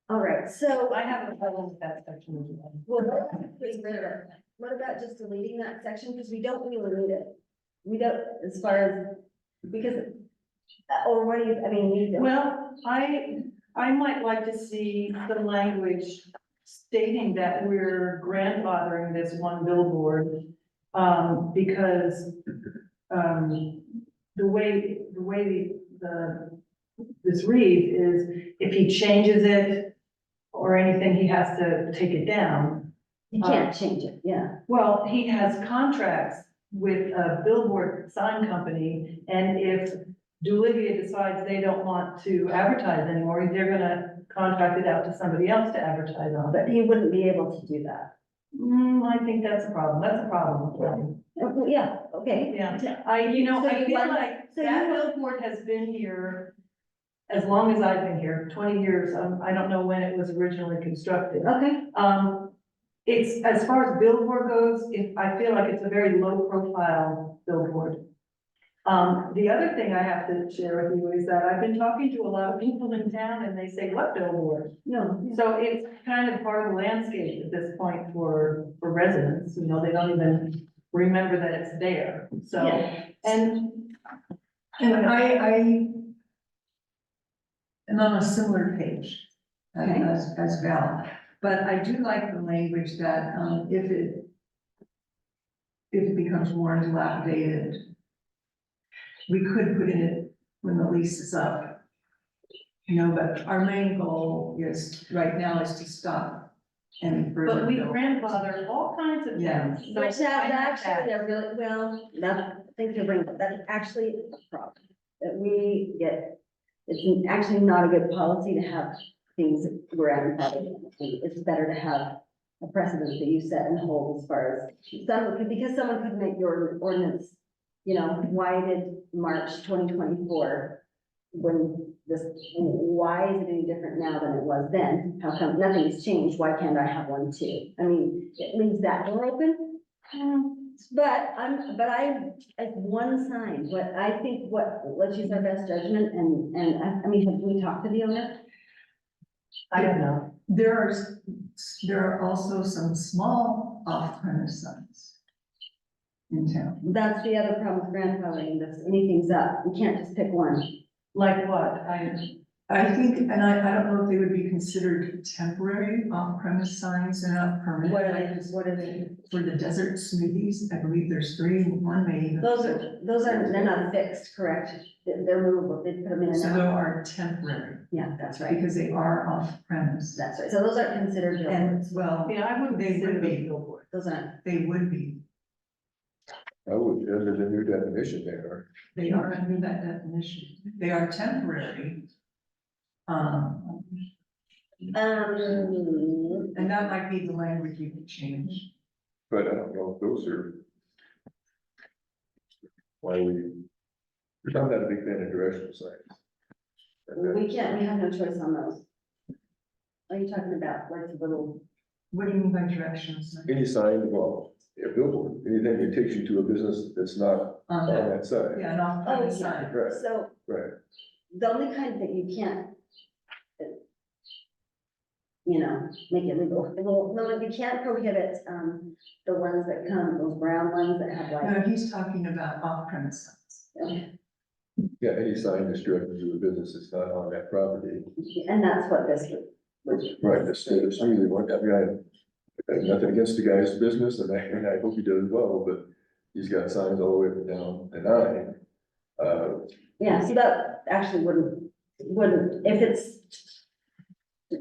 Speaker 2: All right, so,
Speaker 9: I have a problem with that section as well.
Speaker 2: well, what about just deleting that section, because we don't really need it? We don't, as far as, because, or what do you, I mean, we don't.
Speaker 9: Well, I might like to see some language stating that we're grandfathering this one billboard. Because, the way this reads is if he changes it or anything, he has to take it down.
Speaker 2: You can't change it, yeah.
Speaker 9: Well, he has contracts with a billboard sign company, and if Dulivia decides they don't want to advertise anymore, they're gonna contract it out to somebody else to advertise on.
Speaker 2: But he wouldn't be able to do that.
Speaker 9: I think that's a problem. That's a problem.
Speaker 2: Yeah, okay.
Speaker 9: Yeah,
Speaker 2: So
Speaker 9: I
Speaker 2: you
Speaker 9: feel
Speaker 2: want-
Speaker 9: like
Speaker 2: so
Speaker 9: that
Speaker 2: you want-
Speaker 9: billboard has been here as long as I've been here, 20 years. I don't know when it was originally constructed.
Speaker 2: Okay,
Speaker 9: It's, as far as billboard goes, I feel like it's a very low profile billboard. The other thing I have to share with you is that I've been talking to a lot of people in town and they say, what billboard?
Speaker 2: no,
Speaker 9: So it's kind of part of the landscape at this point for residents, you know, they don't even remember that it's there, so,
Speaker 2: Yeah.
Speaker 9: and.
Speaker 3: And I am on a similar page
Speaker 2: Okay.
Speaker 3: as Val, but I do like the language that, if it becomes more dilapidated, we could put in it when the lease is up. You know, but our main goal is, right now, is to stop any further.
Speaker 9: But we
Speaker 3: build.
Speaker 9: grandfather all kinds of
Speaker 3: Yeah.
Speaker 9: things. so
Speaker 2: which
Speaker 9: I
Speaker 2: that's
Speaker 9: have
Speaker 2: actually a really, well, that's, thank you, bring that is actually a problem. That we get, it's actually not a good policy to have things grandfathered. It's better to have a precedent that you set and hold as far as, because someone could make your ordinance, you know, why did March 2024, when this, why is it any different now than it was then? How come nothing's changed? Why can't I have one too? I mean, it leaves that door open. But as one sign, let's use our best judgment I mean, have we talked to the owner?
Speaker 9: I don't know.
Speaker 3: There are also some small off-premise signs in town.
Speaker 2: That's the other problem with grandfathering, this, anything's up, you can't just pick one.
Speaker 9: Like what?
Speaker 3: I think, and I don't know if they would be considered temporary off-premise signs and not permanent.
Speaker 2: What are they?
Speaker 3: For the desert smoothies, I believe there's 3, one may even.
Speaker 2: Those are, they're not fixed, correct? They're movable, they put them in and
Speaker 3: So those
Speaker 2: out.
Speaker 3: are temporary,
Speaker 2: Yeah, that's right,
Speaker 3: because they are off-premise.
Speaker 2: that's right, so those aren't considered
Speaker 3: And,
Speaker 2: billboards,
Speaker 3: well,
Speaker 9: Yeah, I wouldn't
Speaker 3: They
Speaker 9: consider
Speaker 3: would be.
Speaker 9: those billboards.
Speaker 2: those aren't.
Speaker 3: they would be,
Speaker 4: I would, under the new definition there.
Speaker 3: they are under that definition. They are temporary. And that might be the language you could change.
Speaker 4: But I don't know if those are. Why I'm not a big fan of directional signs.
Speaker 2: We have no choice on those. Are you talking about like the little,
Speaker 3: What do you mean by directional sign?
Speaker 4: Any sign, well, a billboard, anything that takes you to a business that's not on that side.
Speaker 3: Yeah, an off-premise
Speaker 2: yeah.
Speaker 3: sign.
Speaker 4: Right,
Speaker 2: So
Speaker 4: right.
Speaker 2: the only kind that you can't, you know, make it legal, well, no, you can't prohibit, the ones that come, those brown ones that have like.
Speaker 3: No, he's talking about off-premise signs.
Speaker 4: Yeah, any sign that's directed to a business that's not on that property.
Speaker 2: And that's what this would.
Speaker 4: Right, that's really what, I mean, I have nothing against the guy's business, and I hope he does well, but he's got signs all the way up and down the 9.
Speaker 2: Yeah, so that actually wouldn't, if it's,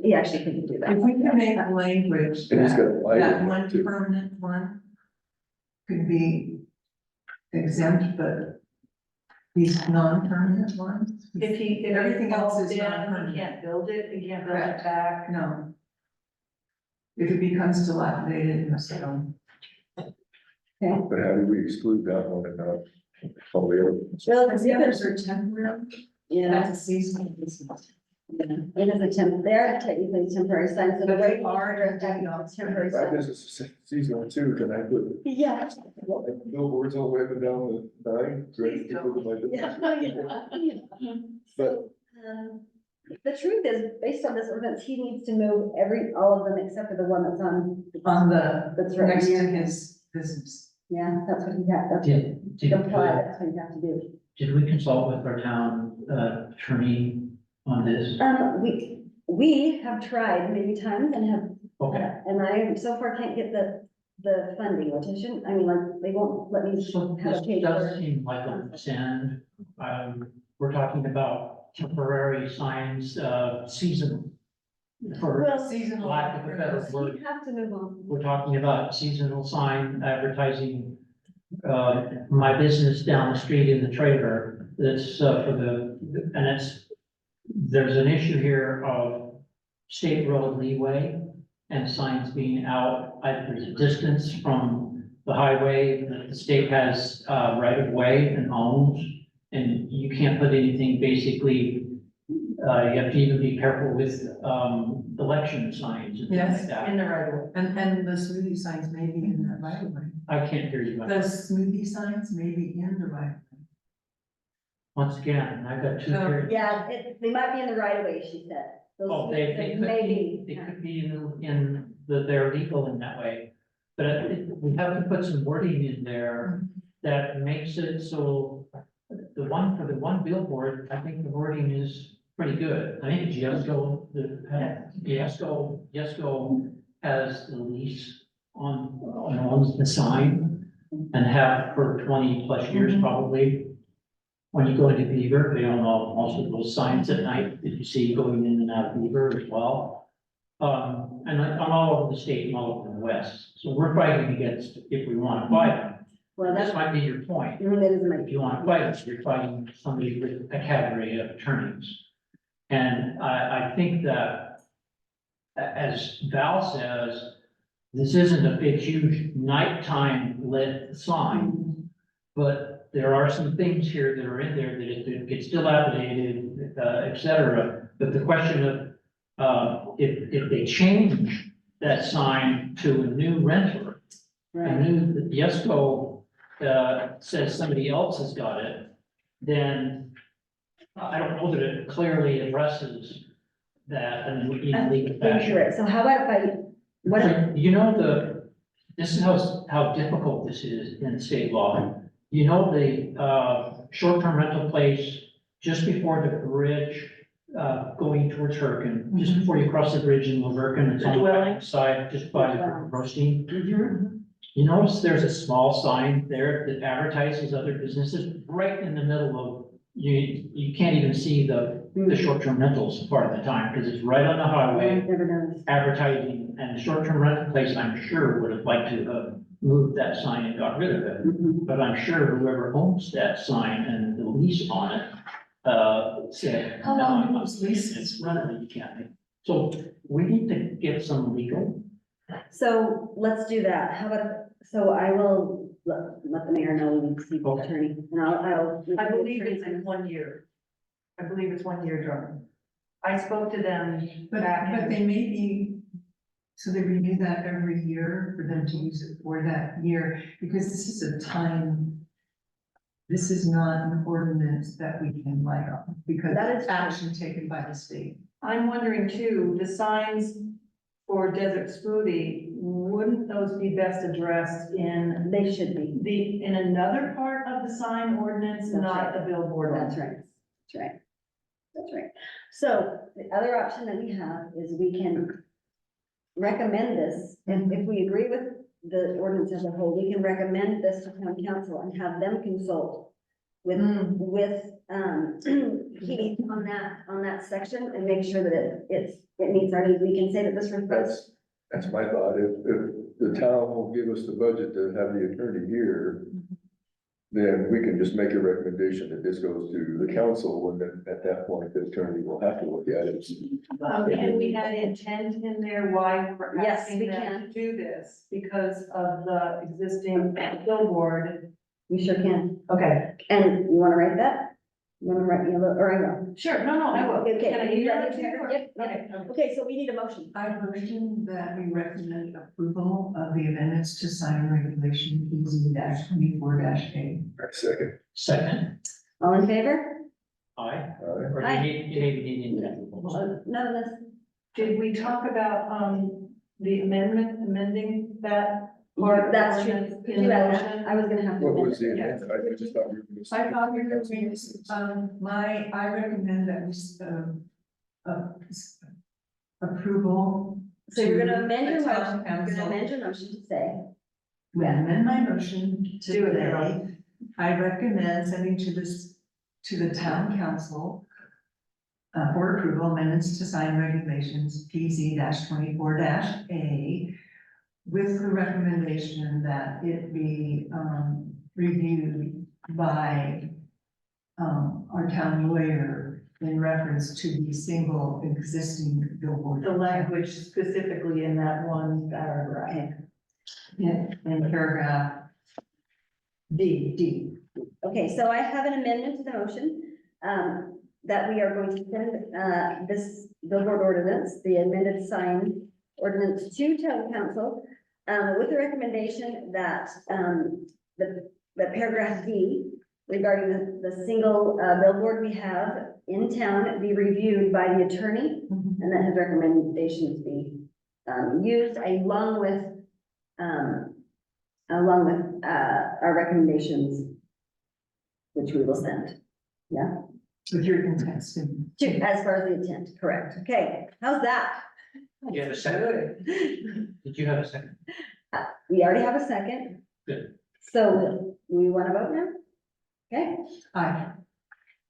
Speaker 2: he actually couldn't do that.
Speaker 3: If we can make language
Speaker 4: And he's got a
Speaker 3: that,
Speaker 4: light
Speaker 3: that
Speaker 4: in it,
Speaker 3: one
Speaker 4: too.
Speaker 3: permanent one could be exempt, but these non-permanent ones.
Speaker 9: If
Speaker 3: Everything else
Speaker 9: falls
Speaker 3: is
Speaker 9: down,
Speaker 3: non-permanent.
Speaker 9: you can't build it, you can't build it
Speaker 3: Correct.
Speaker 9: back.
Speaker 3: No. If it becomes dilapidated, it must go.
Speaker 4: But how do we exclude that one and not all the other ones?
Speaker 2: Well,
Speaker 3: Because the others are temporary,
Speaker 2: yeah,
Speaker 3: that's a seasonal business.
Speaker 2: it is they're technically temporary signs, so the
Speaker 3: But
Speaker 2: way
Speaker 3: they are
Speaker 2: are
Speaker 3: doing all
Speaker 2: temporary
Speaker 4: My
Speaker 2: signs.
Speaker 4: business is seasonal too, can I put
Speaker 2: Yeah.
Speaker 4: billboards all the way up and down the 9?
Speaker 3: Please don't.
Speaker 4: My business.
Speaker 2: Yeah.
Speaker 4: But-
Speaker 2: So, the truth is, based on this ordinance, he needs to move all of them except for the one that's on. That's right
Speaker 3: Next to
Speaker 2: near.
Speaker 3: his business.
Speaker 2: Yeah, that's what he had, that's what,
Speaker 1: Did,
Speaker 2: comply, that's what you have to do.
Speaker 1: did we consult with our town attorney on this?
Speaker 2: We have tried many times and have,
Speaker 1: Okay,
Speaker 2: and I so far can't get the funding, which I shouldn't, I mean, like, they won't let me
Speaker 1: so
Speaker 2: have
Speaker 1: this
Speaker 2: a page
Speaker 1: does
Speaker 2: for.
Speaker 1: seem like a send. We're talking about temporary signs, seasonal. For
Speaker 2: Well,
Speaker 3: Seasonal.
Speaker 1: lack of a better word.
Speaker 2: you have to move on.
Speaker 1: We're talking about seasonal sign advertising, my business down the street in the trailer, that's, and there's an issue here of state road leeway and signs being out, there's a distance from the highway that the state has, right of way and owns, and you can't put anything basically, you have to even be careful with, election signs and things
Speaker 3: Yes,
Speaker 1: like that.
Speaker 9: In the right of way.
Speaker 3: And the smoothie signs may be in the right of way.
Speaker 1: I can't hear you.
Speaker 3: The smoothie signs may be in the right of way.
Speaker 1: Once again, I've got two
Speaker 3: No.
Speaker 1: here.
Speaker 2: Yeah, they might be in the right of way, she said. Those
Speaker 1: Oh, they could
Speaker 2: maybe.
Speaker 1: be, they could be in they're legal in that way. But we have to put some wording in there that makes it so the one billboard, I think the wording is pretty good. I think it's Yesco, Yesco has the lease on the sign and have for 20+ years probably. When you go into Beaver, they own also those signs at night that you see going in and out of Beaver as well. And I'm all over the state and all over the west, so we're fighting against, if we want to fight them.
Speaker 2: Well,
Speaker 1: This
Speaker 2: that's,
Speaker 1: might be your point.
Speaker 2: that isn't my.
Speaker 1: If you want to fight us, you're fighting somebody with a cadre of attorneys. And I think that, as Val says, this isn't a big, huge nighttime lit sign. But there are some things here that are in there that if it gets dilapidated, et cetera. But the question of, if they change that sign to a new renter, a
Speaker 2: Right.
Speaker 1: new, Yesco, says somebody else has got it, then I don't know that it clearly addresses that in a legal fashion.
Speaker 2: Incorrect. So how about if what if,
Speaker 1: You know, this is how difficult this is in state law. You know, the short-term rental place just before the bridge, going towards Hurricane, just before you cross the bridge in Laverne, it's
Speaker 9: The
Speaker 1: on the
Speaker 9: dwelling?
Speaker 1: back side, just by the
Speaker 2: Dwelling.
Speaker 1: roasting.
Speaker 2: Mhm.
Speaker 1: You notice there's a small sign there that advertises other businesses right in the middle of, you can't even see the short-term rentals part of the time, because it's right on the highway
Speaker 2: I've never noticed.
Speaker 1: advertising, and the short-term rental place, I'm sure, would have liked to have moved that sign and got rid of it.
Speaker 2: Mhm.
Speaker 1: But I'm sure whoever owns that sign and the lease on it, said.
Speaker 3: How
Speaker 1: "No,
Speaker 3: long
Speaker 1: I'm
Speaker 3: do
Speaker 1: not
Speaker 3: those
Speaker 1: doing it.
Speaker 3: leases
Speaker 1: It's running, you can't make." So we need to get some legal.
Speaker 2: So let's do that. How about, so I will let the mayor know we need to see the
Speaker 1: Okay.
Speaker 2: attorney, and I'll.
Speaker 9: I believe it's in 1 year. I believe it's 1 year, Jordan. I spoke to them
Speaker 3: But
Speaker 9: back in.
Speaker 3: they may be So they renew that every year for them to use it for that year, because this is a time. This is not an ordinance that we can write on, because
Speaker 2: That is
Speaker 3: it's
Speaker 2: true.
Speaker 3: action taken by the state.
Speaker 9: I'm wondering too, the signs for Desert Smoothie, wouldn't those be best addressed in
Speaker 2: They should be.
Speaker 9: in another part of the sign ordinance,
Speaker 2: That's
Speaker 9: not
Speaker 2: right.
Speaker 9: the billboard?
Speaker 2: That's right. That's right. That's right. So the other option that we have is we can recommend this, and if we agree with the ordinance as a whole, we can recommend this to town council and have them consult with, Keith on that section and make sure that it meets our needs. We can say that this reflects.
Speaker 4: That's my thought. If the town will give us the budget to have the attorney here, then we can just make a recommendation that this goes to the council, and then at that point, the attorney will have to look at it.
Speaker 9: Can we add intent in there, why we're
Speaker 2: Yes,
Speaker 9: asking
Speaker 2: we
Speaker 9: them
Speaker 2: can.
Speaker 9: to do this? Because of the existing billboard.
Speaker 2: We sure can.
Speaker 9: Okay,
Speaker 2: And you wanna write that? You wanna write me a little, or I will?
Speaker 9: sure, no, I will.
Speaker 2: Okay,
Speaker 9: Can I
Speaker 2: you
Speaker 9: email
Speaker 2: ready
Speaker 9: it
Speaker 2: to
Speaker 9: to you?
Speaker 2: cover? Yep, yep.
Speaker 9: Okay.
Speaker 2: Okay, so we need a motion.
Speaker 3: I motion that we recommend approval of the amendments to sign regulation PZ 24
Speaker 4: Second.
Speaker 1: Second,
Speaker 2: All in favor?
Speaker 1: aye,
Speaker 4: All right.
Speaker 1: or do
Speaker 2: Aye.
Speaker 1: you need individual?
Speaker 2: None of this.
Speaker 9: Did we talk about, the amending that part?
Speaker 2: That's true.
Speaker 9: ordinance
Speaker 2: Could
Speaker 9: in
Speaker 2: you
Speaker 9: the
Speaker 2: add that?
Speaker 9: motion?
Speaker 2: I was gonna have to.
Speaker 4: What
Speaker 2: amend
Speaker 4: was the
Speaker 2: it.
Speaker 4: amendment? I just thought we were gonna.
Speaker 3: I thought we were going to, I recommend that we, approval.
Speaker 2: So you're gonna
Speaker 3: to
Speaker 2: amend your
Speaker 3: the town
Speaker 2: motion, you're gonna
Speaker 3: council.
Speaker 2: amend your motion to say,
Speaker 3: When I amend my motion
Speaker 9: Do it,
Speaker 3: today,
Speaker 9: Carol.
Speaker 3: I recommend sending to the town council for approval amendments to sign regulations PZ 24 A with the recommendation that it be, reviewed by, our town lawyer in reference to the single existing billboard.
Speaker 9: The language specifically in that one paragraph.
Speaker 2: okay,
Speaker 3: In paragraph D.
Speaker 2: okay, so I have an amendment to the motion, that we are going to send, this billboard ordinance, the amended sign ordinance to town council, with the recommendation that, the paragraph D regarding the single, billboard we have in town be reviewed by the attorney, and that his recommendations be, used along with, our recommendations, which we will send. Yeah,
Speaker 3: With your intent statement.
Speaker 2: as far as the intent, correct. Okay, how's that?
Speaker 1: You have a second? Did you have a second?
Speaker 2: We already have a second.
Speaker 1: Good.
Speaker 2: So we want to vote now? Okay,
Speaker 3: Aye.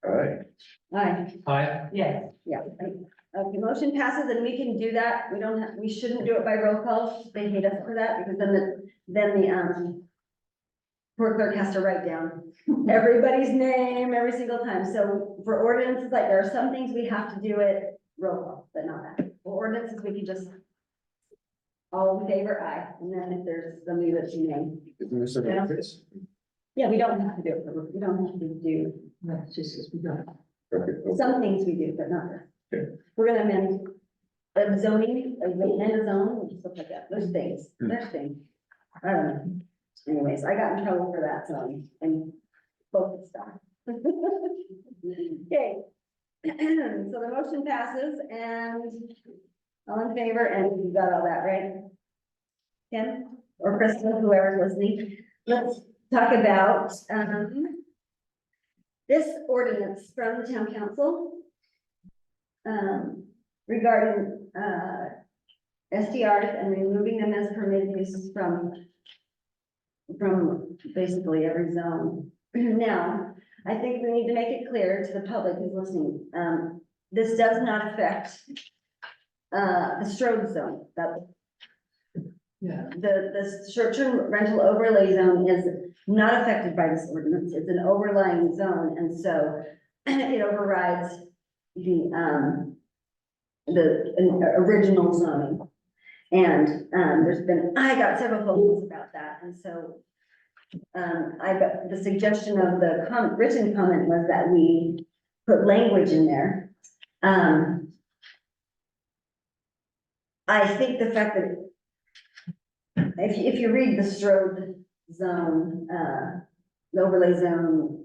Speaker 4: All right.
Speaker 2: aye,
Speaker 1: Aye,
Speaker 9: Yes.
Speaker 2: yeah. Okay, motion passes and we can do that. We don't have, we shouldn't do it by roll call. They hate us for that because then the poor clerk has to write down everybody's name every single time. So for ordinances, like there are some things we have to do it roll call, but not that. For ordinances, we can just all in favor, aye. And then if there's somebody that's name,
Speaker 4: Isn't this an office?
Speaker 2: yeah, we don't have to do it. We don't have to do,
Speaker 3: That's just as we go.
Speaker 4: Okay, okay.
Speaker 2: some things we do, but not this.
Speaker 4: Okay.
Speaker 2: We're gonna amend zoning, amend a zone, and stuff like that. There's things, there's things. I don't know. Anyways, I got in trouble for that, so I'm focused on. Okay. So the motion passes and all in favor, and you got all that, right? Kim or Kristen, whoever's listening, let's talk about, this ordinance from the town council regarding, STRs and removing them as permitted uses from basically every zone. Now, I think we need to make it clear to the public who's listening, this does not affect the Strode zone, that
Speaker 3: Yeah.
Speaker 2: the short-term rental overlay zone is not affected by this ordinance. It's an overlying zone, and so it overrides the original zoning. And, I got several phone calls about that, and so I got, the suggestion of the written comment was that we put language in there. I think the fact that if you read the Strode zone, the overlay zone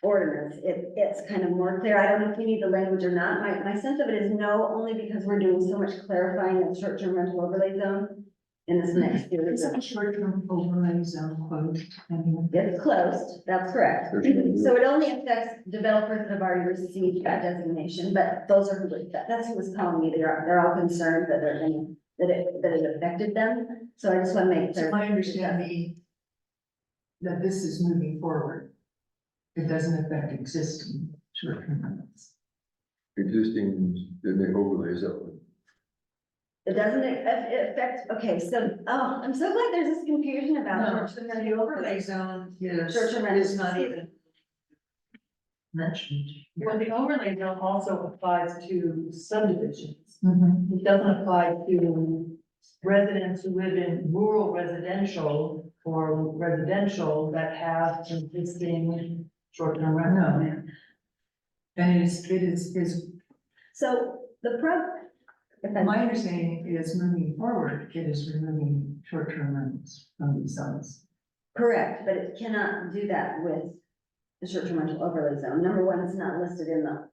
Speaker 2: ordinance, it's kind of more clear. I don't know if we need the language or not. My sense of it is no, only because we're doing so much clarifying of short-term rental overlay zone in this next year.
Speaker 3: Isn't a short-term overlay zone closed? Anyway?
Speaker 2: It's closed, that's correct. So it only affects developers that have already received that designation, but those are that's who was calling me. They're all concerned that they're gonna, that it affected them. So I just want to make
Speaker 3: So
Speaker 2: clear.
Speaker 3: my understanding that this is moving forward. It doesn't affect existing short-term rentals.
Speaker 4: Existing, then the overlay zone.
Speaker 2: It doesn't affect, okay, so, oh, I'm so glad there's this confusion about. short-term
Speaker 3: The
Speaker 2: rental
Speaker 3: overlay zone is,
Speaker 2: Short-term rentals.
Speaker 3: is not even mentioned. here.
Speaker 9: Well, the overlay zone also applies to subdivisions.
Speaker 3: Mhm.
Speaker 9: It doesn't apply to residents who live in rural residential or residential that have existing short-term rental.
Speaker 3: No. And it is,
Speaker 2: So the
Speaker 3: my understanding is moving forward, it is removing short-term rentals from these zones.
Speaker 2: correct, but it cannot do that with the short-term rental overlay zone. Number one, it's not listed in the,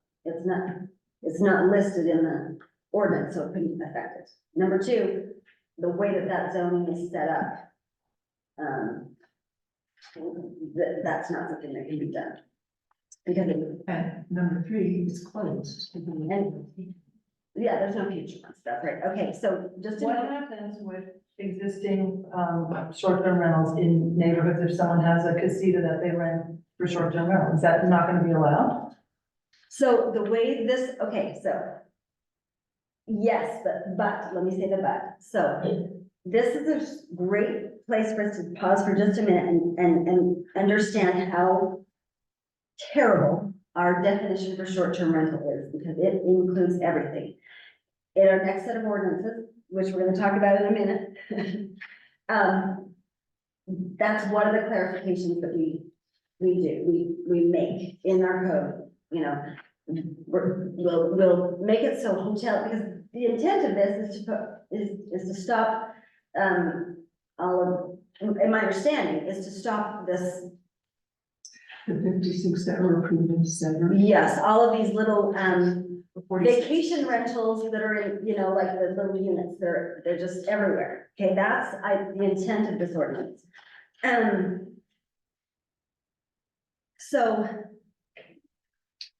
Speaker 2: it's not listed in the ordinance, so it couldn't affect it. Number two, the way that zoning is set up, that's not something that can be done. Because
Speaker 3: And number three is closed.
Speaker 2: yeah, there's no future ones, that's right. Okay, so just to
Speaker 9: What
Speaker 2: know,
Speaker 9: happens with existing, short-term rentals in neighborhoods if someone has a casita that they rent for short-term rental? Is that not gonna be allowed?
Speaker 2: so the way this, okay, so. Yes, but, let me say the but. So this is a great place for us to pause for just a minute and understand how terrible our definition for short-term rental is, because it includes everything. In our next set of ordinances, which we're gonna talk about in a minute, that's one of the clarifications that we do, we make in our code, you know. We'll make it so hotel, because the intent of this is to put, is to stop, all of, in my understanding, is to stop this,
Speaker 3: The 56 that were approved in December.
Speaker 2: yes, all of these little,
Speaker 3: 46.
Speaker 2: vacation rentals that are in, you know, like the little units, they're just everywhere. Okay, that's the intent of this ordinance. So,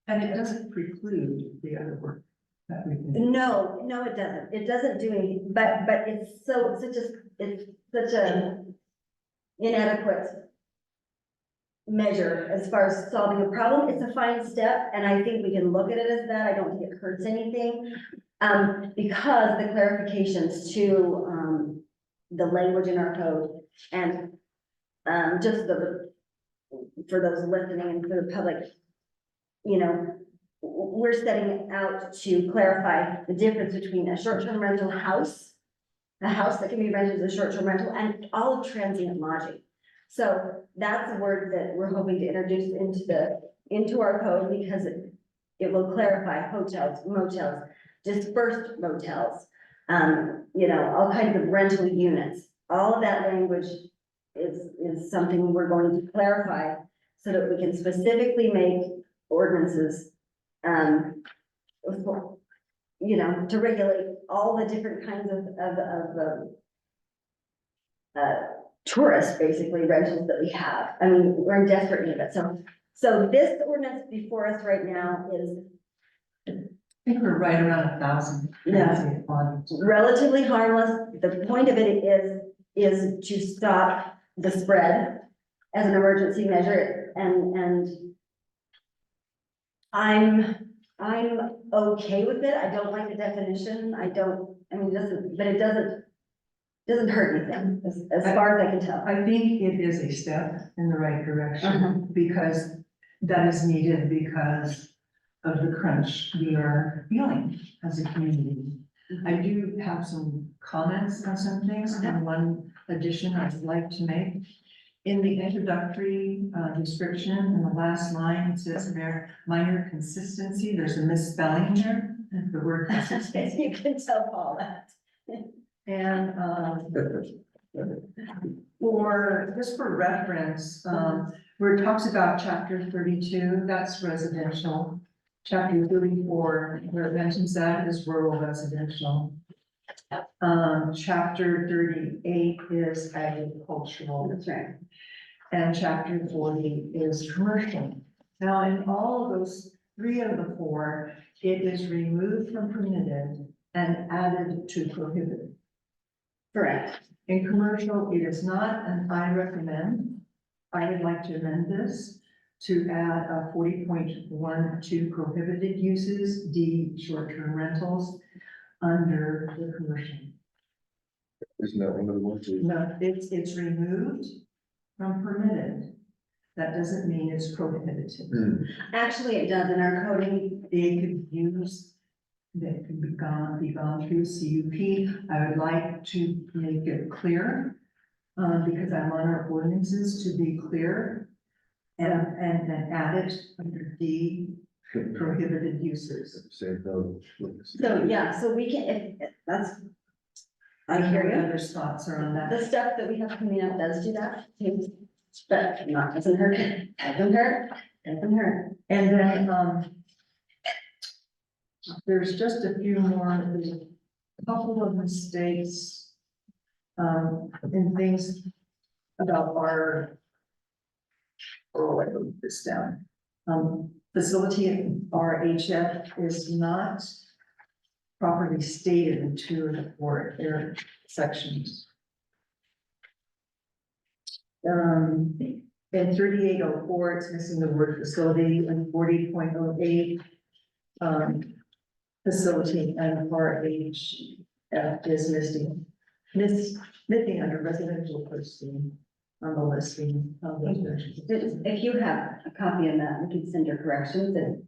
Speaker 3: And it doesn't preclude the other work that we've been.
Speaker 2: no, it doesn't. It doesn't do anything, but it's such a inadequate measure as far as solving a problem. It's a fine step, and I think we can look at it as that. I don't think it hurts anything. Because the clarifications to, the language in our code and, just for those listening and for the public, you know, we're setting out to clarify the difference between a short-term rental house, a house that can be rented as a short-term rental, and all of transient lodging. So that's a word that we're hoping to introduce into our code, because it will clarify hotels, motels, dispersed motels, you know, all kinds of rental units. All of that language is something we're going to clarify so that we can specifically make ordinances, you know, to regulate all the different kinds of tourists, basically, rentals that we have. I mean, we're in desperate need of it. So this ordinance before us right now is
Speaker 3: I think we're right around 1,000.
Speaker 2: Yeah. relatively harmless. The point of it is to stop the spread as an emergency measure, and I'm okay with it. I don't like the definition. I mean, it doesn't hurt anything, as far as I can tell.
Speaker 3: I think it is a step in the right direction because that is needed because of the crunch we are feeling as a community. I do have some comments on some things, and one addition I'd like to make. In the introductory description, in the last line, it says minor consistency, there's a misspelling there, the word consistency.
Speaker 2: You can tell Paul that.
Speaker 3: And, just for reference, where it talks about chapter 32, that's residential. Chapter 34, where it mentions that is rural residential. Chapter 38 is agricultural.
Speaker 2: That's right.
Speaker 3: And chapter 40 is commercial. Now, in all of those, 3 of the 4, it is removed from permitted and added to prohibited.
Speaker 2: Correct.
Speaker 3: In commercial, it is not, and I recommend, I would like to amend this to add a 40.12 prohibited uses, D, short-term rentals, under the commercial.
Speaker 4: Isn't that one of the ones? that-
Speaker 3: No, it's removed from permitted. That doesn't mean it's prohibited.
Speaker 4: Hmm.
Speaker 2: Actually, it does in our coding.
Speaker 3: They could use, that could be gone through CUP. I would like to make it clear, because I want our ordinances to be clear. And then add it under D, prohibited uses.
Speaker 4: Same thing.
Speaker 2: So, yeah, so we can, if that's, I hear
Speaker 3: What
Speaker 2: you.
Speaker 3: other spots are on that?
Speaker 2: The stuff that we have coming up does do that, too. But not, doesn't hurt, doesn't hurt, doesn't hurt.
Speaker 3: And then, there's just a few more, there's a couple of mistakes, and things about our, oh, I wrote this down. Facility RHF is not properly stated in 2 of the 4 area sections. In 3804, it's missing the word facility, and 40.08, facility and RHF is missing under residential posting on the listing of residential.
Speaker 2: If you have a copy of that, we can send your corrections, and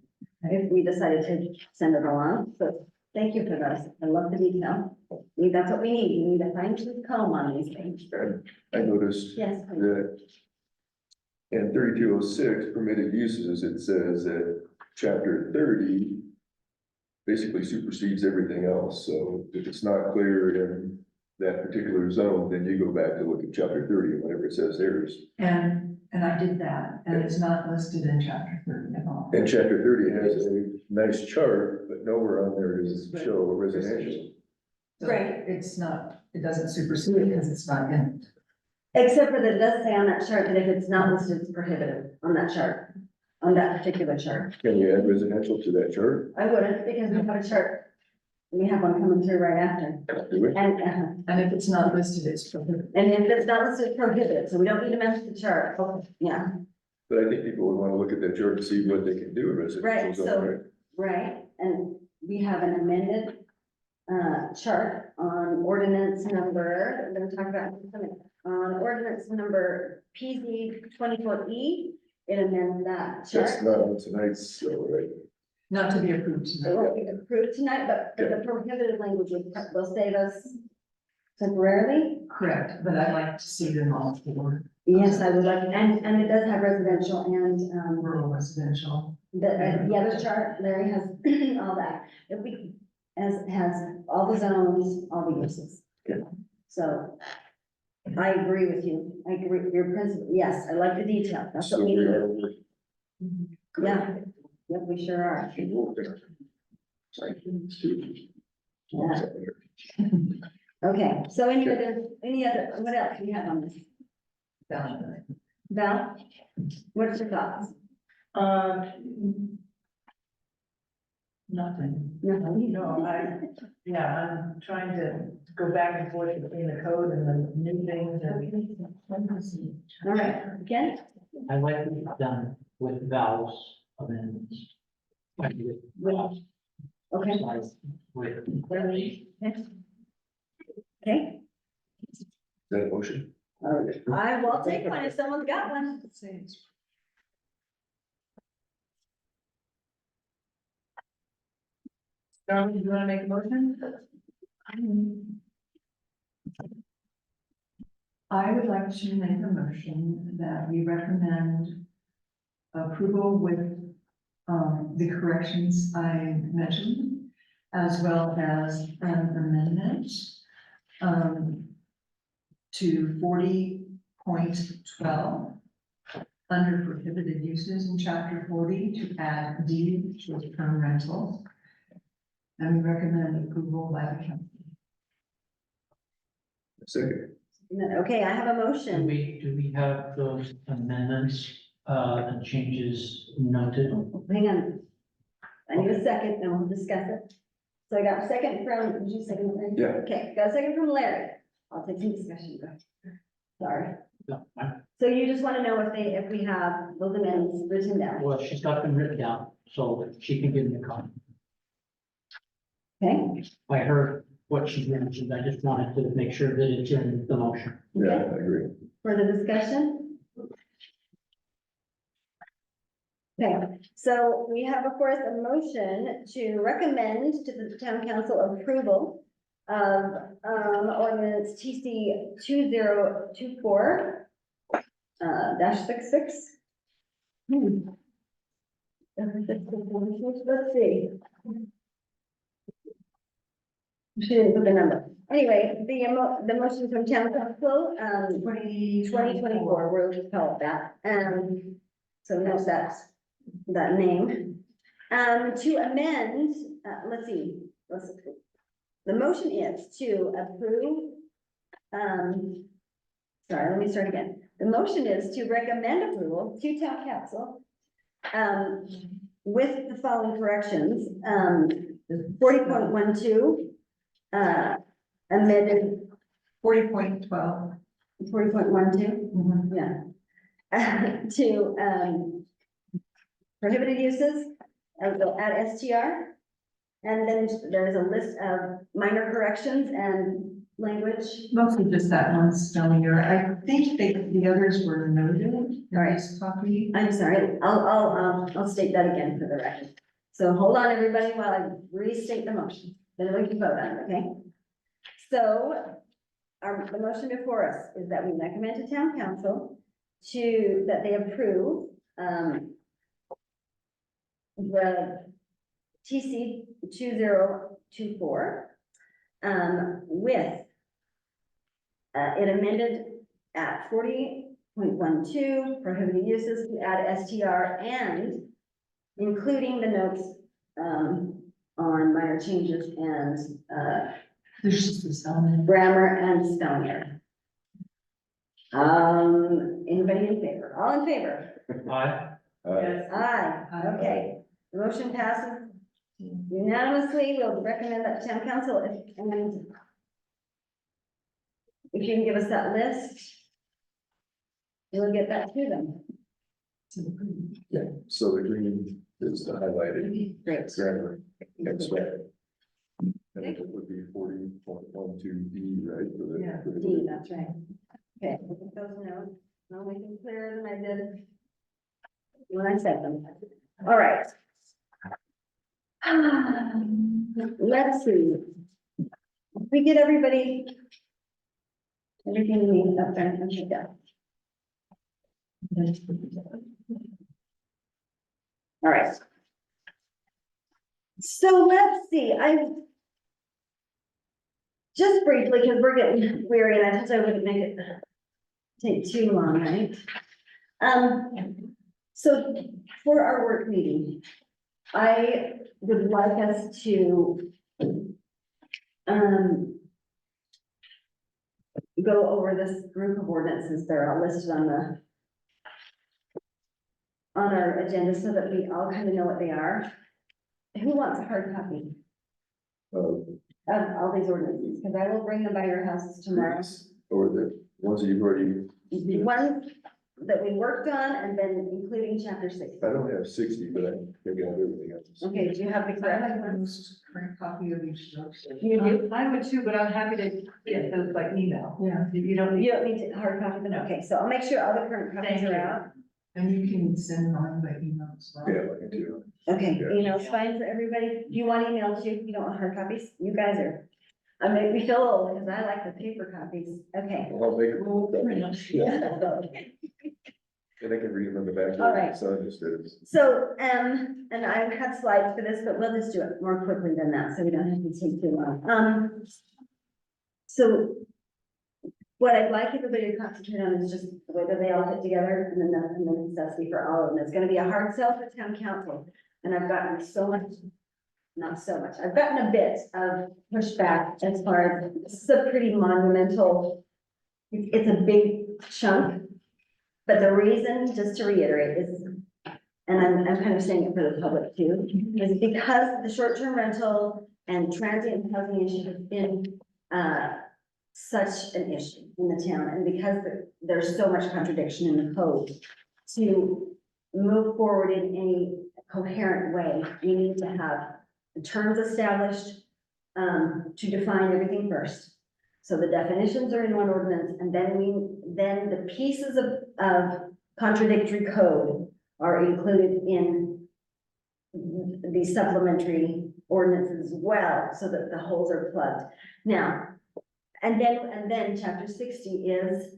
Speaker 2: if we decided to send it along, so thank you for those. I love the detail. That's what we need. We need a fine tooth comb on these things.
Speaker 4: I noticed
Speaker 2: Yes.
Speaker 4: that in 3206 permitted uses, it says that chapter 30 basically supersedes everything else. So if it's not clear in that particular zone, then you go back to look at chapter 30, and whatever it says there is.
Speaker 3: And I did that, and it's not listed in chapter 30 at all.
Speaker 4: And chapter 30 has a nice chart, but nowhere on there does it show residential.
Speaker 3: So
Speaker 2: Right.
Speaker 3: it's not, it doesn't supersede it because it's not in it.
Speaker 2: Except for that it does say on that chart that if it's not listed, it's prohibited on that chart, on that particular chart.
Speaker 4: Can you add residential to that chart?
Speaker 2: I wouldn't, because we have a chart. We have one coming through right after.
Speaker 4: Do we?
Speaker 2: And
Speaker 3: And if it's not listed, it's prohibited.
Speaker 2: if it's not listed, it's prohibited, so we don't need to mess with the chart. Yeah,
Speaker 4: But I think people would want to look at that chart to see what they can do in residential
Speaker 2: Right,
Speaker 4: zone,
Speaker 2: so-
Speaker 4: right?
Speaker 2: right, and we have an amended chart on ordinance number, I'm gonna talk about it in a minute. On ordinance number PZ 24E, it amends that
Speaker 4: That's
Speaker 2: chart.
Speaker 4: not on tonight's, so, right?
Speaker 3: Not to be approved
Speaker 2: It
Speaker 3: tonight.
Speaker 2: won't be approved tonight, but the prohibited language will save us temporarily.
Speaker 3: Correct, but I'd like to see them all for
Speaker 2: Yes, I would like, and it does have residential and,
Speaker 3: rural residential.
Speaker 2: the other chart, Larry has all that. If we, has all the zones, all the uses.
Speaker 4: Okay.
Speaker 2: So I agree with you. I agree with your principle. Yes, I like the detail. That's
Speaker 4: So
Speaker 2: what we
Speaker 4: we
Speaker 2: need.
Speaker 4: are working.
Speaker 2: Yeah, yep, we sure are. Yeah. Okay, so any other, what else do you have on this? Val, what's your thoughts?
Speaker 9: Nothing.
Speaker 2: Nothing?
Speaker 9: No, I'm trying to go back and forth between the code and the new things and.
Speaker 2: All right, again,
Speaker 1: I like what you've done with Val's amendments. Like with,
Speaker 2: okay,
Speaker 1: with
Speaker 2: okay.
Speaker 4: Is that a motion?
Speaker 2: I will take one if someone's got one.
Speaker 9: Darwin, do you wanna make a motion?
Speaker 3: I would like to make a motion that we recommend approval with, the corrections I mentioned, as well as an amendment to 40.12 under prohibited uses in chapter 40 to add D short-term rentals. And we recommend approval by the council.
Speaker 4: Second,
Speaker 2: Okay, I have a
Speaker 1: Do
Speaker 2: motion.
Speaker 1: we have those amendments, and changes noted?
Speaker 2: Hang on. I need a second and we'll discuss it. So I got a second from, did you second? Larry?
Speaker 4: Yeah.
Speaker 2: Okay, got a second from Larry. I'll take some discussion. Sorry.
Speaker 1: No, fine.
Speaker 2: So you just want to know if we have those amendments written down,
Speaker 1: Well, she's got them written down, so she can give me a copy.
Speaker 2: okay?
Speaker 1: I heard what she mentioned, I just wanted to make sure that it's in the motion.
Speaker 4: yeah,
Speaker 2: Okay.
Speaker 4: I agree.
Speaker 2: Further discussion? Okay, so we have, of course, a motion to recommend to the town council approval of, ordinance TC 2024 -66. Let's see. She didn't put the number. Anyway, the motion from town council, 2024, we'll just call it that. So note that name. To amend, let's see, the motion is to approve, sorry, let me start again. The motion is to recommend approval to town council, with the following corrections, 40.12, amended
Speaker 3: 40.12.
Speaker 2: 40.12, yeah. To, prohibited uses, we'll add STR. And then there's a list of minor corrections and language.
Speaker 3: Mostly just that one spelling error. I think the others were noted in this copy.
Speaker 2: I'm sorry, I'll state that again for the record. So hold on, everybody, while I restate the motion, then we can vote on it, okay? So, the motion before us is that we recommend to town council that they approve, the TC 2024, with, it amended at 40.12, prohibited uses to add STR and including the notes, on minor changes and,
Speaker 3: There's just a spelling.
Speaker 2: grammar and spelling error. Anybody in favor? All in favor?
Speaker 1: Aye.
Speaker 2: Aye, okay. The motion passes unanimously. We'll recommend that to town council and if you can give us that list, we'll get that to them.
Speaker 4: Yeah, so the green is the highlighted
Speaker 2: Great.
Speaker 4: grammar, extract. And it would be 40.12 D, right? for the-
Speaker 3: Yeah.
Speaker 4: for the-
Speaker 2: D, that's right. Okay, we'll put those notes. I'll make them clearer than I did when I said them. All right. Let's see. We get everybody. Everything we need up there and check out. All right. So let's see, just briefly, because we're getting weary and I thought I wouldn't make it take too long, right? So for our work meeting, I would like us to go over this group of ordinances that are all listed on our agenda so that we all kind of know what they are. Who wants a hard copy of all these ordinances? Because I will bring them by your houses tomorrow.
Speaker 4: Or the ones that you've already,
Speaker 2: The ones that we worked on and then including chapter 6.
Speaker 4: I don't have 60, but I maybe have everything else.
Speaker 2: Okay, do you have the
Speaker 3: I have
Speaker 2: correct
Speaker 3: the
Speaker 2: ones?
Speaker 3: most current copy of each note.
Speaker 2: You do?
Speaker 9: I would too, but I'm happy to get those by email.
Speaker 3: Yeah,
Speaker 9: You don't need.
Speaker 2: You don't need to hard copy them? Okay, so I'll make sure all the current copies
Speaker 9: Thank
Speaker 2: are
Speaker 9: you.
Speaker 2: out.
Speaker 3: and you can send mine by email as well.
Speaker 4: Yeah, I can do.
Speaker 2: Okay,
Speaker 4: Yeah.
Speaker 2: email's fine for everybody. Do you want email too? You don't want hard copies? You guys are, I make me feel old because I like the paper copies. Okay.
Speaker 4: I'll make it.
Speaker 2: Okay.
Speaker 4: And I can read them in the back.
Speaker 2: All right.
Speaker 4: So instead of.
Speaker 2: So, and I had slides for this, but we'll just do it more quickly than that, so we don't have to take too long. So what I'd like everybody to concentrate on is just whether they all fit together and then the necessity for all of them. It's gonna be a hard sell for town council. And I've gotten so much, not so much, I've gotten a bit of pushback as far as, this is a pretty monumental, it's a big chunk. But the reason, just to reiterate, is, and I'm kind of saying it for the public too, is because the short-term rental and transient housing issue has been, such an issue in the town, and because there's so much contradiction in the code, to move forward in any coherent way, we need to have the terms established, to define everything first. So the definitions are in one ordinance, and then the pieces of contradictory code are included in the supplementary ordinances as well, so that the holes are plugged. Now, and then chapter 60 is,